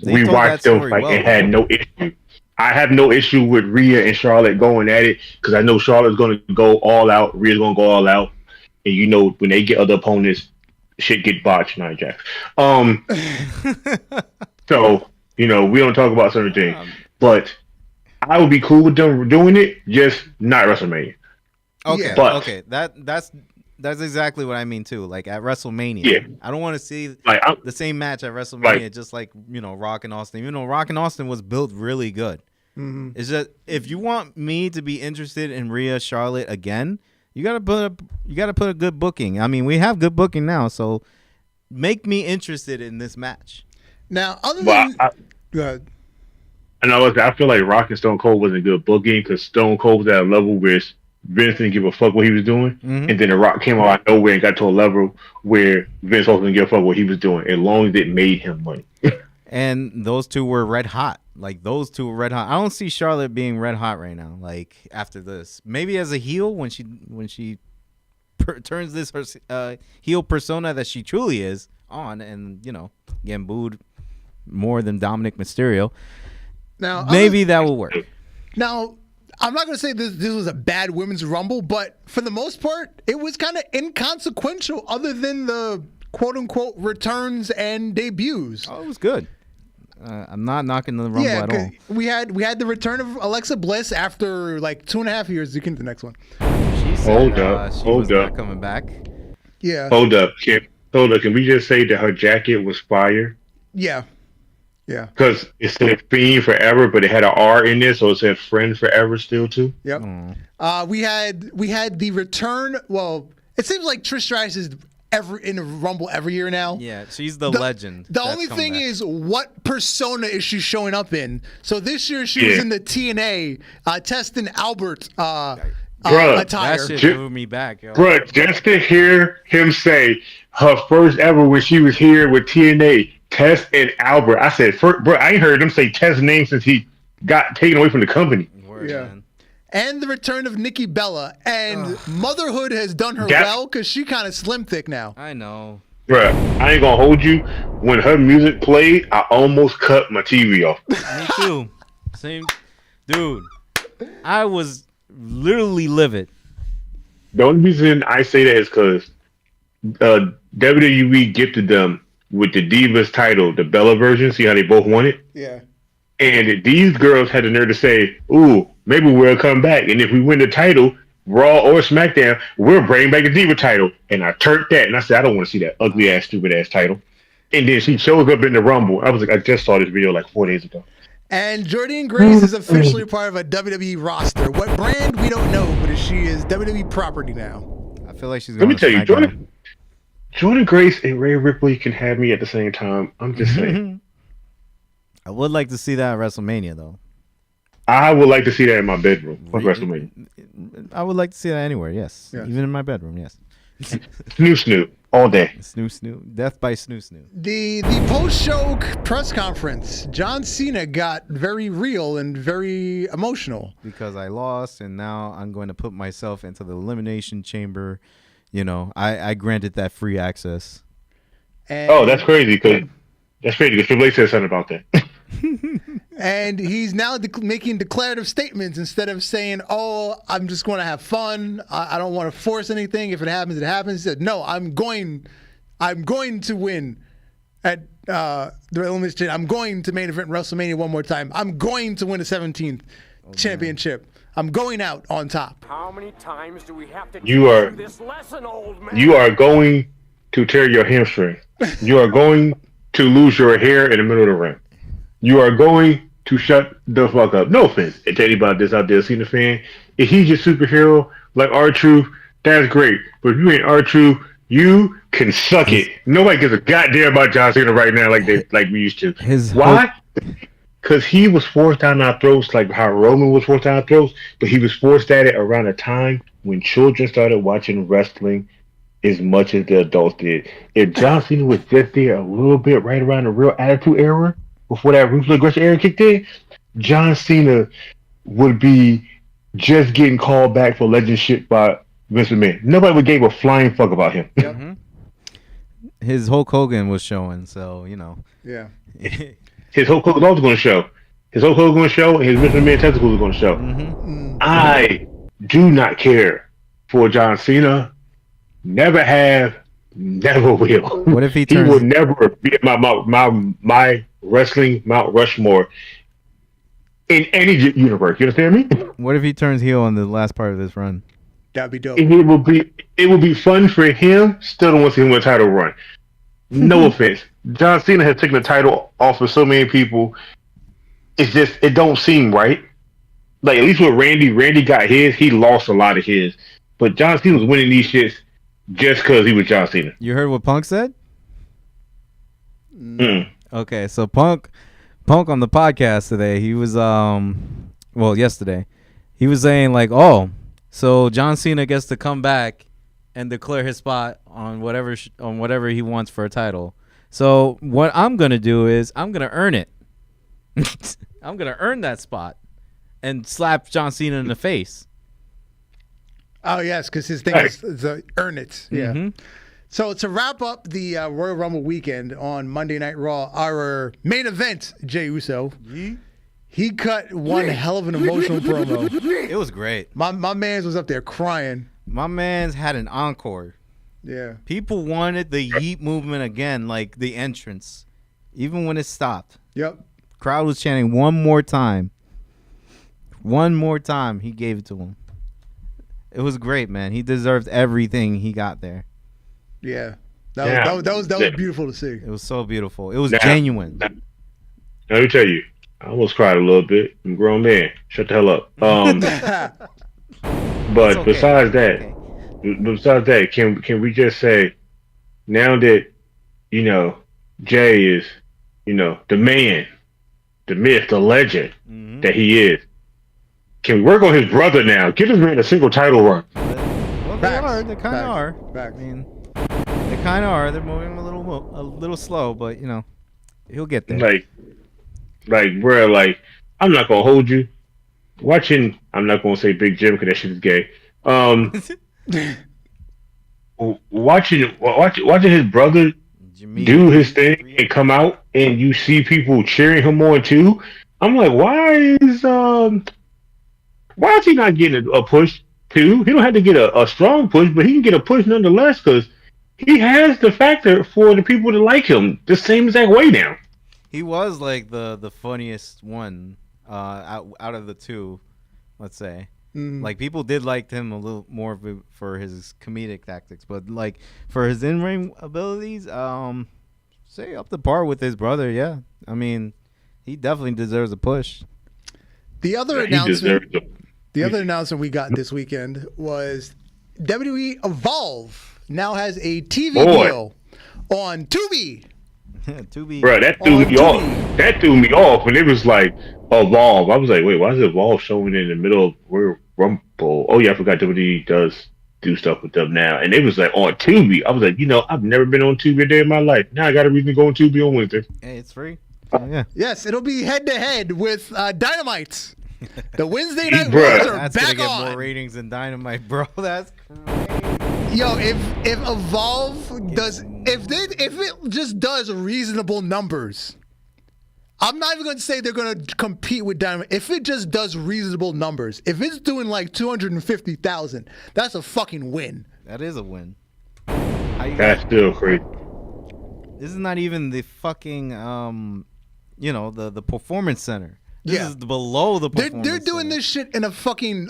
We watched them fight and had no issue. I have no issue with Rhea and Charlotte going at it because I know Charlotte's going to go all out. Rhea's going to go all out. And you know, when they get other opponents, shit get botched. Not Jack. So, you know, we don't talk about certain things. But I would be cool with them doing it, just not WrestleMania. Okay, but, okay. That's exactly what I mean too. Like at WrestleMania, yeah. I don't want to see the same match at WrestleMania, just like Rock and Austin. Rock and Austin was built really good. Mm-hmm. It's just if you want me to be interested in Rhea Charlotte again, you gotta put a good booking. I mean, we have good booking now, so make me interested in this match. Now, other than go ahead. I feel like Rock and Stone Cold wasn't good booking because Stone Cold was at a level where Vince didn't give a fuck what he was doing, and then The Rock came out of nowhere and got to a level where Vince also didn't give a fuck what he was doing, as long as it made him money. And those two were red hot. Like those two were red hot. I don't see Charlotte being red hot right now. Like after this, maybe as a heel when she turns this her heel persona that she truly is on, and getting booed more than Dominic Mysterio. Now maybe that will work. Now, I'm not going to say this was a bad women's rumble, but for the most part, it was kind of inconsequential other than the quote-unquote returns and debuts. Oh, it was good. I'm not knocking the rumble at all. We had the return of Alexa Bliss after like 2.5 years. You can do the next one. She said she was not coming back. Yeah. Hold up. Can we just say that her jacket was fire? Yeah. Yeah. Because it said Fiend Forever, but it had an R in there, so it said Friend Forever still too. Yep. We had the return. Well, it seems like Trish Stratus is in a Rumble every year now. Yeah, she's the legend. The only thing is, what persona is she showing up in? So this year she was in the TNA Testin Albert attire. That shit moved me back, yo. Bruh, just to hear him say her first ever when she was here with TNA, Test and Albert. I said, bro, I ain't heard him say Test's name since he got taken away from the company. Word, man. And the return of Nikki Bella. And motherhood has done her well because she kind of slim thick now. I know. Bruh, I ain't gonna hold you. When her music played, I almost cut my TV off. Me too. Same. Dude, I was literally livid. The only reason I say that is because WWE gifted them with the Divas title, the Bella version. See how they both won it? Yeah. And these girls had the nerve to say, ooh, maybe we'll come back. And if we win the title, Raw or SmackDown, we'll bring back the Diva title. And I turned that, and I said, I don't want to see that ugly-ass, stupid-ass title. And then she shows up in the Rumble. I was like, I just saw this video like 4 days ago. And Jordynne Grace is officially part of a WWE roster. What brand, we don't know, but she is WWE property now. I feel like she's going to Let me tell you, Jordynne Grace and Rhea Ripley can have me at the same time. I'm just saying. I would like to see that at WrestleMania, though. I would like to see that in my bedroom. Fuck WrestleMania. I would like to see that anywhere, yes. Yes. Even in my bedroom, yes. Snoo all day. Snoo. Death by snoo. The post-show press conference, John Cena got very real and very emotional. Because I lost, and now I'm going to put myself into the elimination chamber. You know, I granted that free access. And, That's crazy because Triple H said something about that. And he's now making declarative statements instead of saying, "Oh, I'm just going to have fun. I don't want to force anything. If it happens, it happens." He said, "No, I'm going to win at the elimination. I'm going to main event WrestleMania one more time. I'm going to win a 17th championship. I'm going out on top." How many times do we have to You teach are- you this lesson, old man? You are going to tear your hamstring. You are going to lose your hair in the middle of the ring. You are going to shut the fuck up. No offense to anybody that's out there, Cena fan. If he's your superhero like R-Truth, that's great. But if you ain't R-Truth, you can suck it. Nobody gives a goddamn about John Cena right now like we used to. Why? Because he was forced down our throats like how Roman was forced down our throats, but he was forced at it around a time when children started watching wrestling as much as the adults did. If John Cena was just there a little bit right around the Real Attitude Era, before that Ruthless Aggression era kicked in, John Cena would be just getting called back for legend shit by Vince McMahon. Nobody would give a flying fuck about him. Yep. Mm-hmm. His Hulk Hogan was showing, so you know. Yeah. His Hulk Hogan was going to show. His Hulk Hogan was going to show, and his Vince McMahon testicles were going to show. Mm-hmm. I do not care for John Cena. Never have, never will. What if he He will turns? never be my wrestling Mount Rushmore in any universe. You understand me? What if he turns heel on the last part of this run? That'd be dope. It will be fun for him. Still don't want to see him win a title run. No offense. John Cena has taken the title off of so many people. It's just it don't seem right. Like at least with Randy got his. He lost a lot of his, but John Cena was winning these shits just because he was John Cena. You heard what Punk said? Mm. Okay, so Punk on the podcast today, he was yesterday, he was saying like, oh, so John Cena gets to come back and declare his spot on whatever he wants for a title. So what I'm gonna do is I'm gonna earn it. I'm gonna earn that spot and slap John Cena in the face. Oh yes, because his thing is the earn it. Yeah. Mm-hmm. So to wrap up the Royal Rumble weekend on Monday Night Raw, our main event, Jey Uso, he cut one hell of an emotional promo. It was great. My man's was up there crying. My man's had an encore. Yeah. People wanted the yeet movement again, like the entrance, even when it stopped. Yep. Crowd was chanting one more time. One more time, he gave it to him. It was great, man. He deserved everything he got there. Yeah. That was beautiful to see. It was so beautiful. It was genuine. Let me tell you, I almost cried a little bit. I'm a grown man. Shut the hell up. But okay. besides that, can we just say now that Jay is the man, the myth, the legend that he is? Can we work on his brother now? Give this man a single title run. Well, they are. They kind of are. Facts. I mean, they kind of are. They're moving a little slow, but he'll get there. Bro, I'm not gonna hold you. I'm not gonna say Big Jim because that shit is gay. Watching his brother do his thing and come out, and you see people cheering him on too. I'm like, why is he not getting a push too? He don't have to get a strong push, but he can get a push nonetheless because he has the factor for the people to like him the same exact way now. He was like the funniest one out of the two, let's say. Like people did like him a little more for his comedic tactics, but like for his in-ring abilities, say up to par with his brother. Yeah, I mean, he definitely deserves a push. The other announcement we got this weekend was WWE Evolve now has a TV deal on Tubi. Tubi. Bro, that threw me off. That threw me off when it was like Evolve. I was like, wait, why is Evolve showing in the middle of Royal Rumble? Oh yeah, I forgot WWE does do stuff with them now. And they was like on Tubi. I was like, I've never been on Tubi a day in my life. Now I got a reason to go on Tubi on Wednesday. Hey, it's free. Oh, yeah. Yes, it'll be head to head with Dynamite. The Wednesday night wars are That's back gonna on. get more ratings than Dynamite, bro. That's crazy. Yo, if Evolve does, if it just does reasonable numbers, I'm not even going to say they're going to compete with Dynamite. If it just does reasonable numbers, if it's doing like 250,000, that's a fucking win. That is a win. That's still crazy. This is not even the fucking the performance center. This is below the performance They're doing center. this shit in a fucking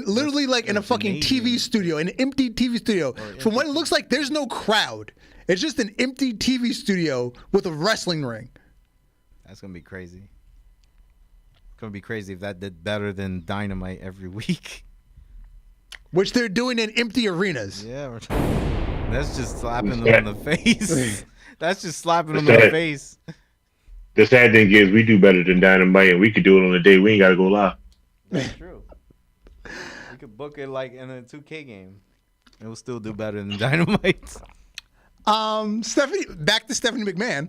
literally like in a fucking TV studio, an empty TV studio. From what it looks like, there's no crowd. It's just an empty TV studio with a wrestling ring. That's gonna be crazy. It's gonna be crazy if that did better than Dynamite every week. Which they're doing in empty arenas. Yeah, that's just slapping them in the face. That's just slapping them in the face. The sad thing is, we do better than Dynamite, and we could do it on a day we ain't got to go live. That's true. We could book it like in a 2K game. It will still do better than Dynamite. Back to Stephanie McMahon.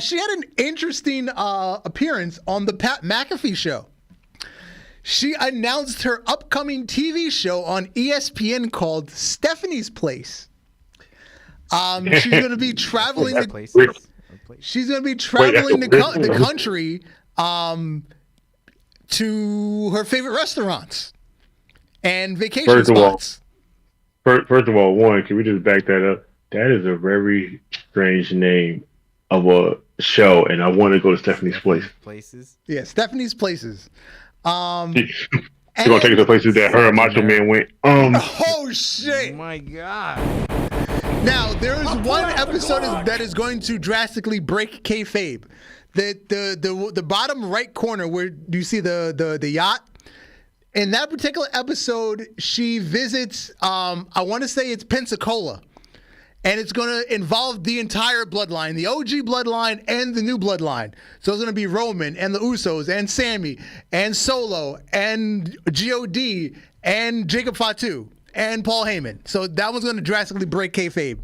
She had an interesting appearance on the Pat McAfee show. She announced her upcoming TV show on ESPN called Stephanie's Place. She's going to be traveling. She's going to be traveling the country to her favorite restaurants and vacation spots. First of all, can we just back that up? That is a very strange name of a show, and I want to go to Stephanie's Place. Places? Yeah, Stephanie's Places. She's going to take us to places that her and Macho Man went. Oh, shit. Oh, my God. Now, there is one episode that is going to drastically break kayfabe. The bottom right corner where you see the yacht. In that particular episode, she visits, I want to say it's Pensacola. And it's going to involve the entire bloodline, the OG bloodline and the new bloodline. So it's going to be Roman and the Usos and Sammy and Solo and G.O.D. and Jacob Fatu and Paul Heyman. So that one's going to drastically break kayfabe.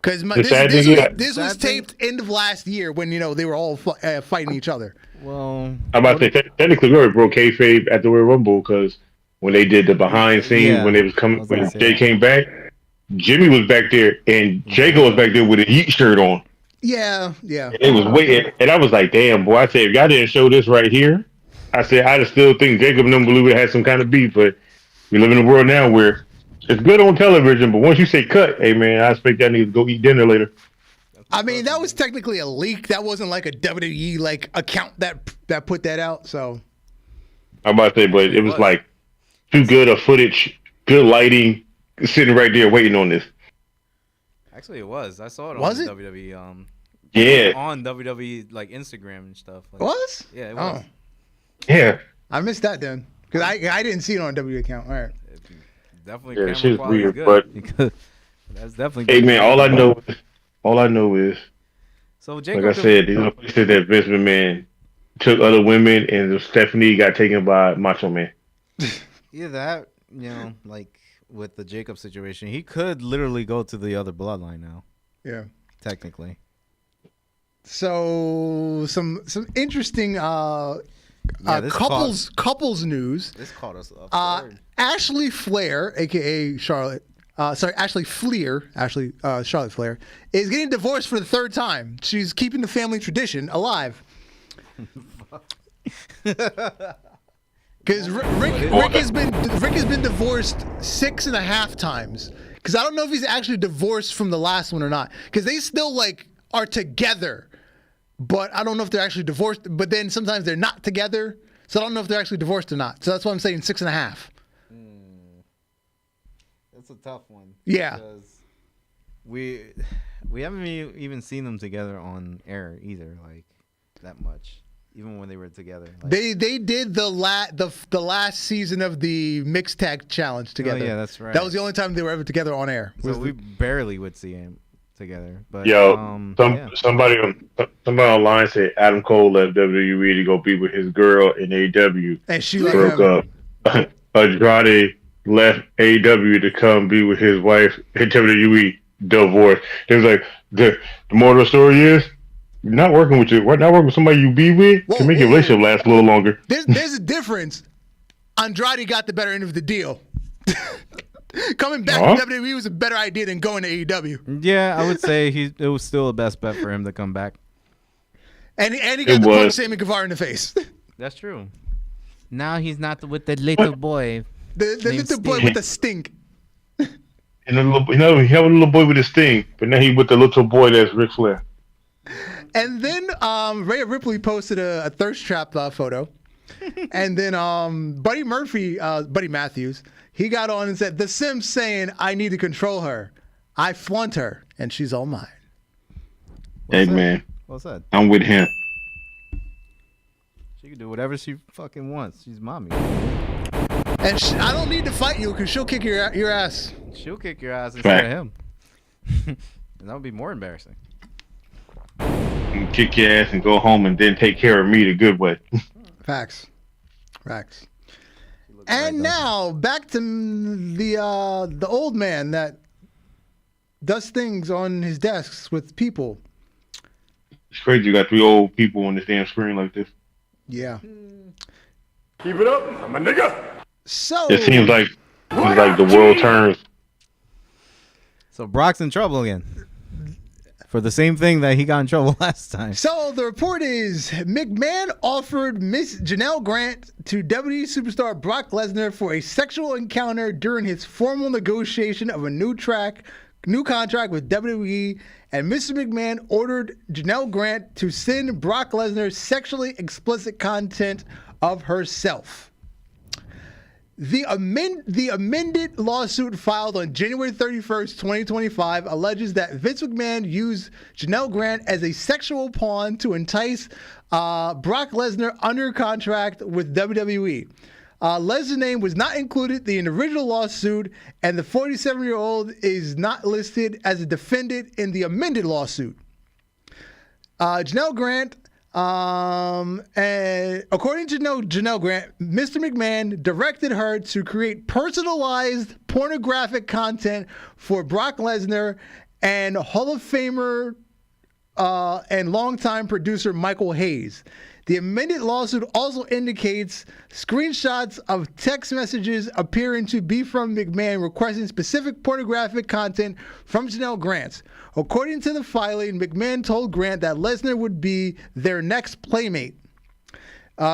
Because this was taped end of last year when, they were all fighting each other. Well, I'm about to say, technically, we already broke kayfabe at the Royal Rumble because when they did the behind scenes, when Jay came back, Jimmy was back there and Jacob was back there with a Yeet shirt on. Yeah. And it was waiting, and I was like, "Damn, boy!" I said, "If y'all didn't show this right here," I said, "I still think Jacob and them believe it had some kind of beef." But we live in a world now where it's good on television, but once you say cut, hey man, I expect that nigga to go eat dinner later. I mean, that was technically a leak. That wasn't like a WWE account that put that out. So I'm about to say, but it was like too good of footage, good lighting. Sitting right there waiting on this. Actually, it was. I saw it on WWE. Yeah. On WWE Instagram and stuff. Was? Yeah, it was. Yeah. I missed that then because I didn't see it on a W account. All right. Definitely. Yeah, shit's weird, good. But that's definitely. Hey man, all I know is. So Jacob, like I said, these are places that Vince McMahon took other women, and Stephanie got taken by Macho Man. Either that, with the Jacob situation, he could literally go to the other bloodline now. Yeah. Technically. So some interesting couples news. This caught us off guard. Ashley Flair, aka Charlotte. Charlotte Flair is getting divorced for the third time. She's keeping the family tradition alive. Because Rick has been divorced 6.5 times. Because I don't know if he's actually divorced from the last one or not. Because they still are together, but I don't know if they're actually divorced. But then sometimes they're not together, so I don't know if they're actually divorced or not. So that's why I'm saying 6.5. That's a tough one. Yeah. Because we haven't even seen them together on air either, that much. Even when they were together, they did the last season of the mixed tag challenge together. Oh, yeah, that's right. That was the only time they were ever together on air. So we barely would see him together. But somebody online said Adam Cole left WWE to go be with his girl in AEW. And she broke up. Andrade left AEW to come be with his wife in WWE, divorced. It was like the moral of the story is you're not working with somebody you be with to make your relationship last a little longer. There's a difference. Andrade got the better end of the deal. Coming back to WWE was a better idea than going to AEW. Yeah, I would say it was still the best bet for him to come back. And he got to punch Sammy Guevara in the face. That's true. Now he's not with the little boy. The little boy with the stink. And he had a little boy with his sting, but now he with the little boy that's Ric Flair. And then Rhea Ripley posted a thirst trap photo. And then Buddy Matthews, he got on and said, "The Sim's saying I need to control her. I flaunt her, and she's all mine." Hey, man. What's that? I'm with him. She can do whatever she fucking wants. She's mommy. And I don't need to fight you because she'll kick your ass. She'll kick your ass instead of him. And that would be more embarrassing. Kick your ass and go home and then take care of me the good way. Facts. And now back to the old man that does things on his desks with people. It's crazy you got 3 old people on this damn screen like this. Yeah. Keep it up, I'm a nigga. So it seems like the world turns. So Brock's in trouble again. For the same thing that he got in trouble last time. So the report is McMahon offered Miss Janelle Grant to WWE superstar Brock Lesnar for a sexual encounter during his formal negotiation of a new contract with WWE, and Mr. McMahon ordered Janelle Grant to send Brock Lesnar sexually explicit content of herself. The amended lawsuit filed on January 31st, 2025 alleges that Vince McMahon used Janelle Grant as a sexual pawn to entice Brock Lesnar under contract with WWE. Lesnar's name was not included in the original lawsuit, and the 47-year-old is not listed as a defendant in the amended lawsuit. Janelle Grant, and according to Janelle Grant, Mr. McMahon directed her to create personalized pornographic content for Brock Lesnar and Hall of Famer and longtime producer Michael Hayes. The amended lawsuit also indicates screenshots of text messages appearing to be from McMahon requesting specific pornographic content from Janelle Grant. According to the filing, McMahon told Grant that Lesnar would be their next playmate.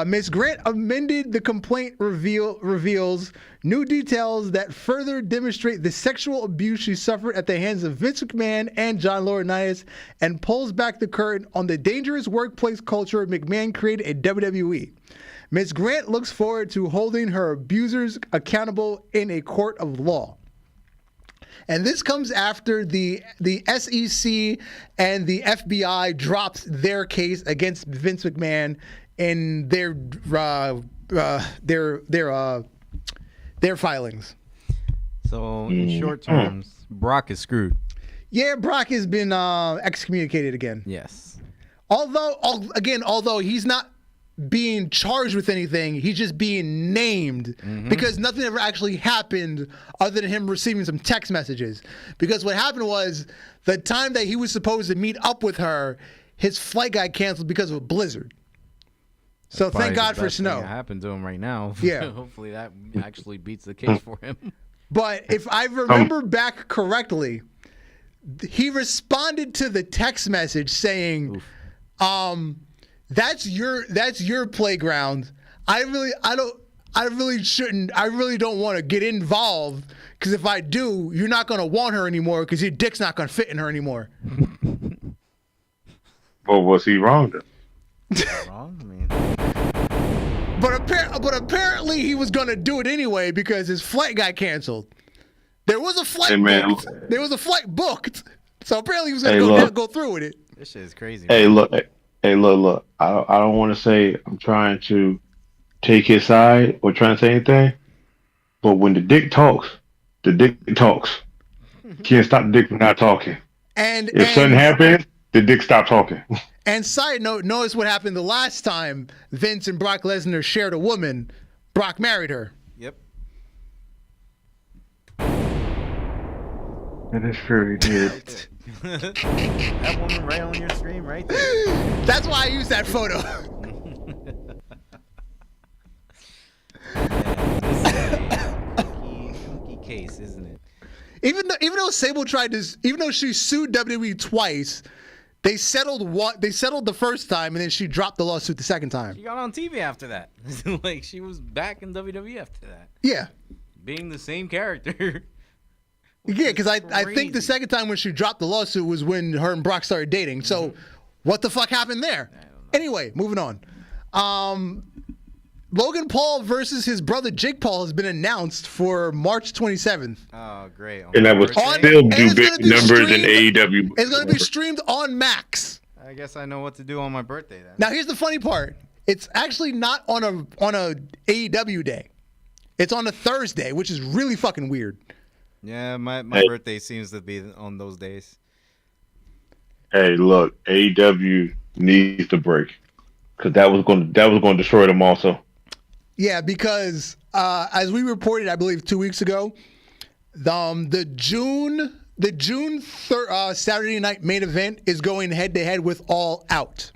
Ms. Grant amended the complaint reveals new details that further demonstrate the sexual abuse she suffered at the hands of Vince McMahon and John Laurinaitis, and pulls back the curtain on the dangerous workplace culture McMahon created at WWE. Ms. Grant looks forward to holding her abusers accountable in a court of law. And this comes after the SEC and the FBI dropped their case against Vince McMahon in their filings. So in short terms, Brock is screwed. Yeah, Brock has been excommunicated again. Yes. Although he's not being charged with anything, he's just being named because nothing ever actually happened other than him receiving some text messages. Because what happened was the time that he was supposed to meet up with her, his flight got canceled because of a blizzard. So thank God for snow. That happened to him right now. Yeah. Hopefully that actually beats the case for him. But if I remember back correctly, he responded to the text message saying, that's your playground. I really don't want to get involved, because if I do, you're not going to want her anymore because your dick's not going to fit in her anymore. Well, was he wrong then? Wrong? I mean, But apparently he was going to do it anyway because his flight got canceled. There was a flight booked. There was a flight booked. So apparently he was going to go through with it. this shit is crazy. Hey, look. I don't want to say I'm trying to take his side or trying to say anything, but when the dick talks, the dick talks. Can't stop the dick from not talking. And if something happens, the dick stop talking. And side note, notice what happened the last time Vince and Brock Lesnar shared a woman. Brock married her. Yep. That is true. He did. That woman right on your screen, right there. That's why I used that photo. Key case, isn't it? Even though Sable even though she sued WWE twice, they settled the first time, and then she dropped the lawsuit the second time. She got on TV after that. Like, she was back in WWE after that. Yeah. Being the same character. Yeah, because I think the second time when she dropped the lawsuit was when her and Brock started dating. So, what the fuck happened there? Anyway, moving on. Logan Paul versus his brother Jake Paul has been announced for March 27th. Oh, great. And that was still do big numbers in AEW. It's going to be streamed on Max. I guess I know what to do on my birthday then. Now, here's the funny part. It's actually not on a AEW day. It's on a Thursday, which is really fucking weird. Yeah, my birthday seems to be on those days. Hey, look, AEW needs to break because that was going to destroy them also. Yeah, because as we reported, I believe 2 weeks ago, the June Saturday night main event is going head to head with All Out.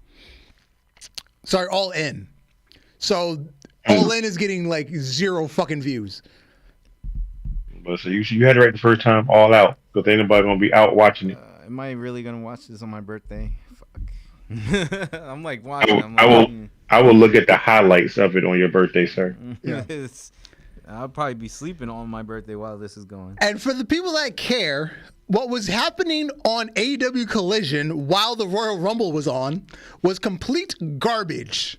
Sorry, All In. So All In is getting like 0 fucking views. But so you had it right the first time, All Out, because ain't nobody gonna be out watching it. Am I really gonna watch this on my birthday? Fuck. I'm like watching. I will look at the highlights of it on your birthday, sir. Yeah. I'll probably be sleeping on my birthday while this is going. And for the people that care, what was happening on AEW Collision while the Royal Rumble was on was complete garbage.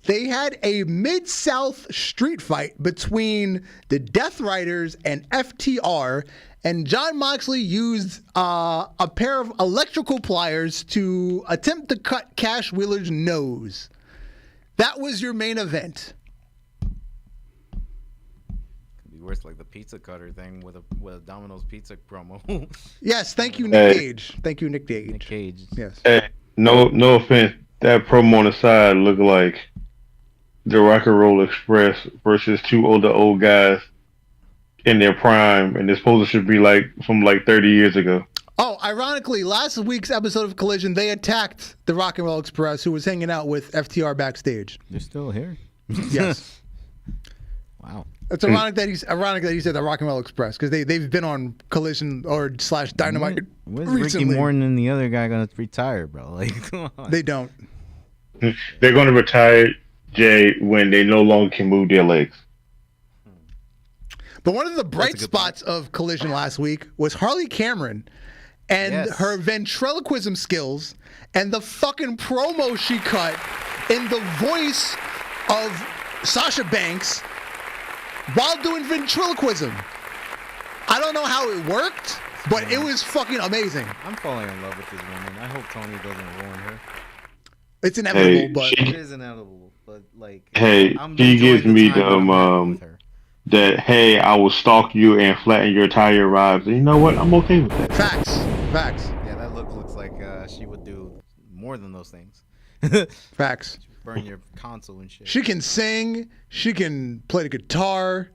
They had a Mid-South street fight between the Death Riders and FTR, and Jon Moxley used a pair of electrical pliers to attempt to cut Cash Wheeler's nose. That was your main event. Could be worse, like the pizza cutter thing with a Domino's pizza promo. Yes, thank you, Nick Cage. Thank you, Nick Cage. Nick Cage. Yes. Hey, no offense. That promo on the side looked like the Rock and Roll Express versus two old guys in their prime, and this poster should be like from like 30 years ago. Oh, ironically, last week's episode of Collision, they attacked the Rock and Roll Express, who was hanging out with FTR backstage. They're still here. Yes. Wow. It's ironic that he said the Rock and Roll Express, because they've been on Collision or / Dynamite When's recently. Ricky Morton and the other guy gonna retire, bro? Like, come on. They don't. They're going to retire Jay when they no longer can move their legs. But one of the bright spots of Collision last week was Harley Cameron and her ventriloquism skills and the fucking promo she cut in the voice of Sasha Banks while doing ventriloquism. I don't know how it worked, but it was fucking amazing. I'm falling in love with this woman. I hope Tony doesn't ruin her. It's inevitable, but it is inevitable. But like, hey, she gives me that, hey, I will stalk you and flatten your tire rods. And you know what? I'm okay with that. Facts. Yeah, that looks like she would do more than those things. Facts. Burn your console and shit. She can sing. She can play the guitar.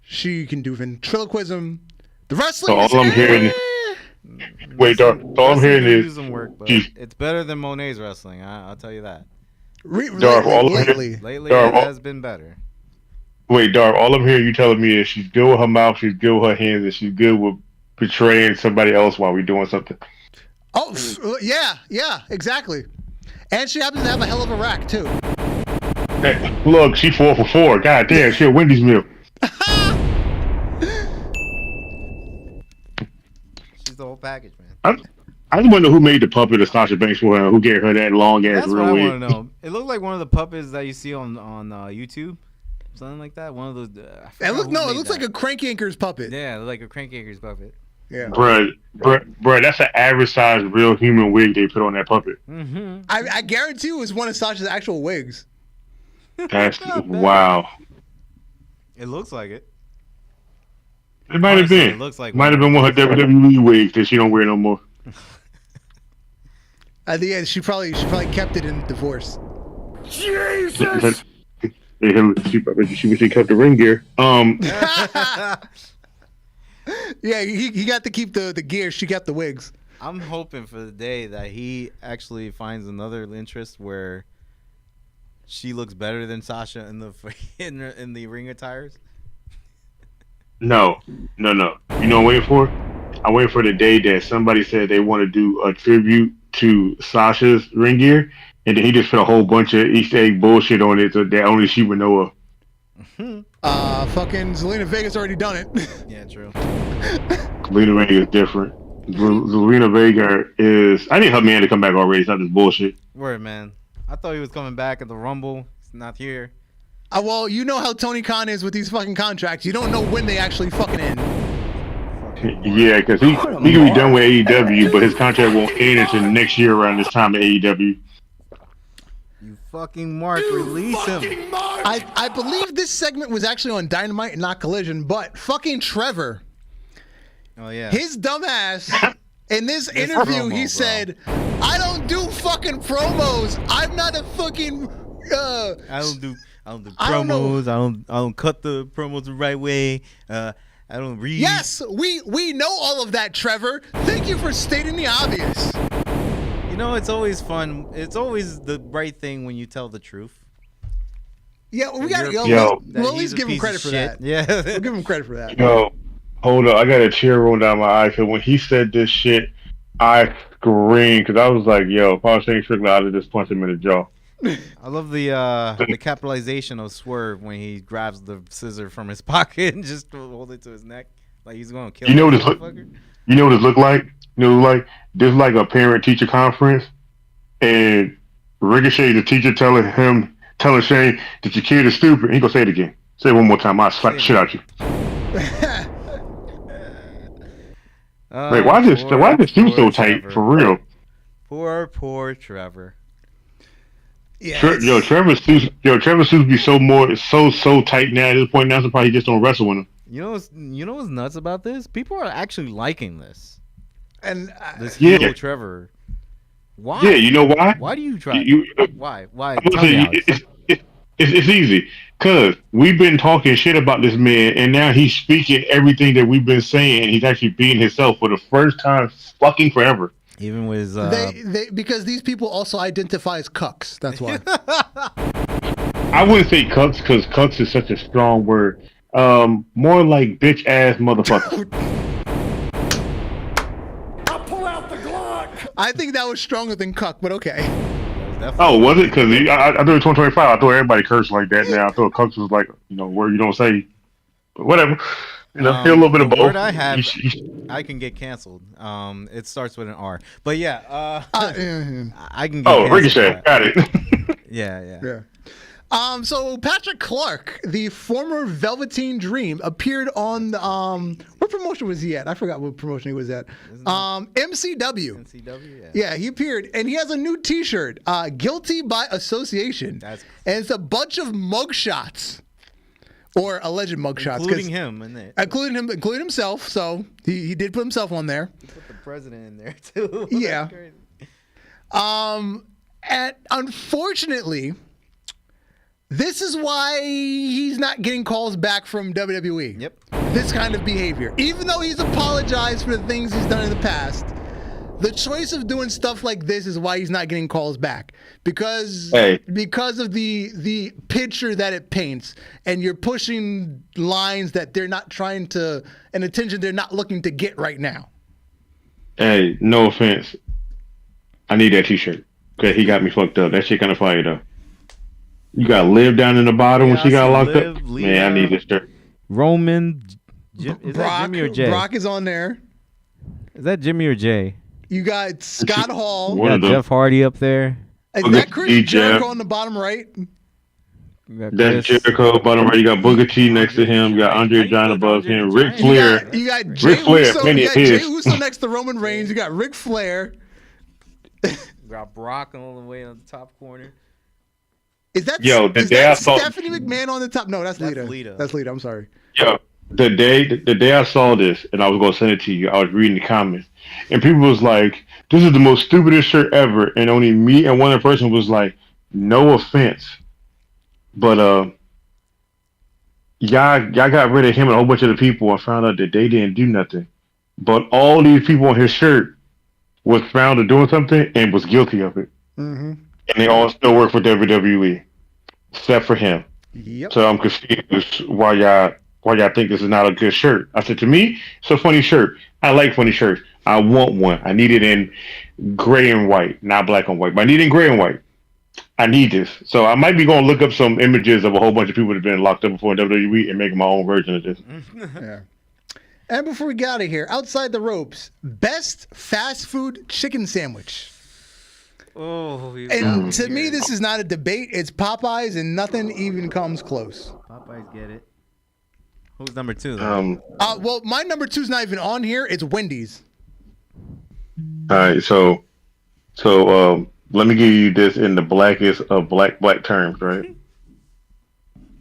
She can do ventriloquism. The wrestling. So all I'm hearing. Wait, Dark. All I'm hearing is work, but it's better than Monet's wrestling. I'll tell you that. Lately, it has been better. Wait, Dark. All I'm hearing you telling me is she's good with her mouth, she's good with her hands, and she's good with betraying somebody else while we're doing something. Oh, yeah, exactly. And she happens to have a hell of a rack too. Hey, look, she 4 for 4. God damn, she a Wendy's meal. She's the whole package, man. I just wonder who made the puppet of Sasha Banks for her. Who gave her that long ass real real wig? I want to know. It looked like one of the puppets that you see on YouTube, something like that. One of those. It looks like a Crank Yankers puppet. Yeah, like a Crank Yankers puppet. Yeah, bruh, that's an average size real human wig they put on that puppet. Mm-hmm. I guarantee it was one of Sasha's actual wigs. That's wow. It looks like it. It might have been. It looks like might have been one of her WWE wigs that she don't wear no more. At the end, she probably kept it in divorce. Jesus! She wish she kept the ring gear. Yeah, he got to keep the gear. She kept the wigs. I'm hoping for the day that he actually finds another interest where she looks better than Sasha in the ring attires. No. You know what I'm waiting for? I'm waiting for the day that somebody said they want to do a tribute to Sasha's ring gear, and then he just put a whole bunch of Easter egg bullshit on it that only she would know of. Fucking Zelina Vega's already done it. Yeah, true. Zelina Vega is different. Zelina Vega is... I need her man to come back already. It's not this bullshit. Word, man. I thought he was coming back at the Rumble. He's not here. Well, you know how Tony Khan is with these fucking contracts. You don't know when they actually fucking end. Yeah, because he can be done with AEW, but his contract won't end until next year around this time at AEW. You fucking Mark, release him. I believe this segment was actually on Dynamite and not Collision, but fucking Trevor, Oh yeah. his dumbass, in this interview, promo, he bro. said, "I don't do fucking promos. I'm not a fucking." I don't do I don't know. promos. I don't cut the promos the right way. I don't read. Yes, we know all of that, Trevor. Thank you for stating the obvious. You know, it's always fun. It's always the right thing when you tell the truth. Yeah, we got to You're- Yo. We'll at He's least a give him piece credit of for shit. that. Yeah. We'll give him credit for that. Yo, hold up. I got a tear rolling down my eye because when he said this shit, I screamed because I was like, yo, if I was saying Strickland, I'd have just punched him in the jaw. I love the capitalization of Swerve when he grabs the scissor from his pocket and just hold it to his neck like he's going to kill You know the what this motherfucker. You know what this look like? You know what it look like? This like a parent-teacher conference, and Ricochet, the teacher, telling Shane that your kid is stupid. And he gonna say it again. Say it one more time. I'll slap the shit out you. Wait, why is this suit so tight? Trevor. For real? Poor Trevor. Yeah, Trevor's suits be so tight now at this point. Now, so probably just don't wrestle with him. You know what's nuts about this? People are actually liking this. and This Yeah. heel Trevor. Why? Yeah, you know why? Why do you try? Why? Why? I'm gonna Tell me, tell you, Alex. it's easy. Cause we've been talking shit about this man, and now he's speaking everything that we've been saying, and he's actually being himself for the first time fucking forever. Even with his, they because these people also identify as cucks. That's why. I wouldn't say cucks because cucks is such a strong word. More like bitch ass motherfucker. I'll pull out the Glock. I think that was stronger than cuck, but okay. Oh, was it? Because I thought 2025. I thought everybody cursed like that. Now I thought cucks was like word you don't say. But whatever. Get a little bit of the both. word I have, I can get canceled. It starts with an R. But yeah, I can get canceled. Ricochet. Got it. Yeah. So Patrick Clark, the former Velveteen Dream, appeared on what promotion was he at? I forgot what promotion he was at. MCW. NCW, Yeah, he appeared, and he has a new T-shirt, "Guilty by Association," That's and it's a bunch of mugshots, or alleged mugshots, including him in it. including himself. So he did put himself on there. He put the president in there too. Yeah. That's crazy. And unfortunately, this is why he's not getting calls back from WWE. Yep. This kind of behavior. Even though he's apologized for the things he's done in the past, the choice of doing stuff like this is why he's not getting calls back. Because of the picture that it paints, and you're pushing lines that they're not trying to, and attention they're not looking to get right now. Hey, no offense. I need that T-shirt. Okay, he got me fucked up. That shit kind of fire though. You got Liv down in the bottom when she got locked up. Man, I need this shirt. Roman. Is that Brock, Jimmy or Jay? Brock is on there. Is that Jimmy or Jay? You got Scott Hall. One You of got them. Jeff Hardy up there. Is Booker that Chris T, Jericho Jeff. on the bottom right? You got That's Chris. Jericho bottom right. You got Booker T next to him. You got Andre Giant above him. Ric Flair. You got Jey Flair, Uso, plenty you of got Jey his. Uso next to Roman Reigns. You got Ric Flair. You got Brock all the way on the top corner. Is that The day I saw Stephanie McMahon on the top? No, that's That's Lita. Lita. That's Lita. I'm sorry. Yo, the day I saw this and I was gonna send it to you, I was reading the comments and people was like, "This is the most stupidest shirt ever," and only me and one other person was like, "No offense, but y'all got rid of him and a whole bunch of the people and found out that they didn't do nothing. But all these people on his shirt was found to doing something and was guilty of it. Mm-hmm. And they all still work for WWE, except for him. Yep. So I'm confused why y'all think this is not a good shirt. I said, to me, it's a funny shirt. I like funny shirts. I want one. I need it in gray and white, not black and white. But I need it in gray and white. I need this. So I might be going to look up some images of a whole bunch of people that have been locked up before in WWE and make my own version of this. Yeah. And before we get out of here, outside the ropes, best fast food chicken sandwich. Oh, and to me, this is not a debate. It's Popeyes, and nothing even comes close. Popeyes get it. Who's number 2? Though? Well, my number 2 is not even on here. It's Wendy's. All right, so let me give you this in the blackest of black terms, right?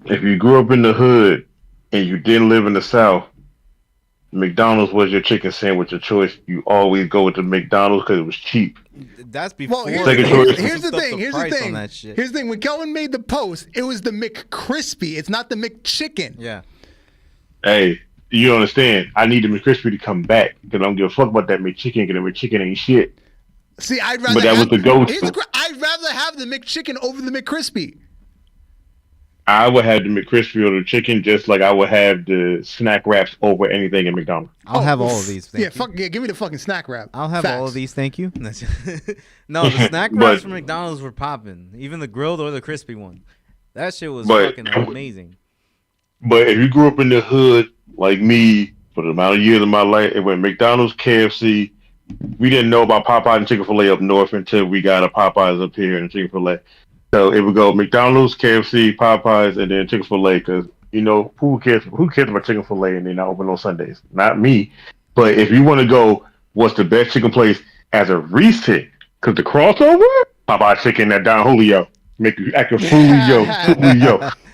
If you grew up in the hood and you didn't live in the South, McDonald's was your chicken sandwich of choice. You always go with the McDonald's because it was cheap. That's before. Well, here's the thing. Here's the thing. When Kelvin made the post, it was the McCrispy. It's not the McChicken. Yeah. Hey, you understand? I need the McCrispy to come back because I don't give a fuck about that McChicken because the McChicken ain't shit. See, I'd rather. But that was the go-to. I'd rather have the McChicken over the McCrispy. I would have the McCrispy or the chicken just like I would have the snack wraps over anything in McDonald's. I'll have all of these. Thank you. Give me the fucking snack wrap. I'll have all of these. Thank you. No, the snack wraps from McDonald's were popping. Even the grilled or the crispy one. That shit was fucking amazing. But if you grew up in the hood like me for the amount of years of my life, it went McDonald's, KFC. We didn't know about Popeyes and Chick-fil-A up north until we got a Popeyes up here and Chick-fil-A. So it would go McDonald's, KFC, Popeyes, and then Chick-fil-A because, you know, who cares about Chick-fil-A and they're not open on Sundays? Not me. But if you want to go, what's the best chicken place as a recent? Because the crossover, Popeye chicken at Don Julio. Make you act a Julio.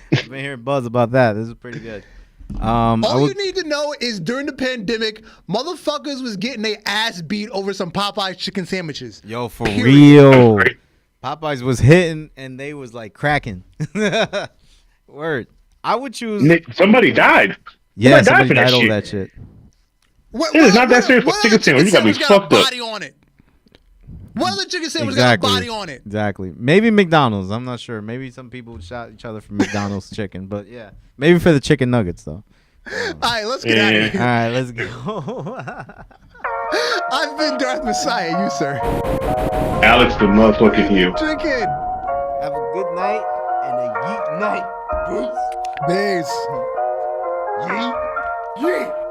I've been hearing buzz about that. This is pretty good. All you need to know is during the pandemic, motherfuckers was getting their ass beat over some Popeyes chicken sandwiches. Yo, for real. Popeyes was hitting and they was like cracking. Word. I would choose. Nick, somebody died. Yeah, somebody died over that shit. It's not that serious for chicken sandwich. You gotta be fucked up. Body on it. What other chicken sandwich got a body on it? Exactly. Maybe McDonald's. I'm not sure. Maybe some people shot each other for McDonald's chicken, but yeah, maybe for the chicken nuggets though. All right, let's get out of here. All right, let's go. I've been Darth Messiah. You, sir. Alex the motherfucking heel. Chicken. Have a good night and a yeet night. Peace. Yeet. Yeet.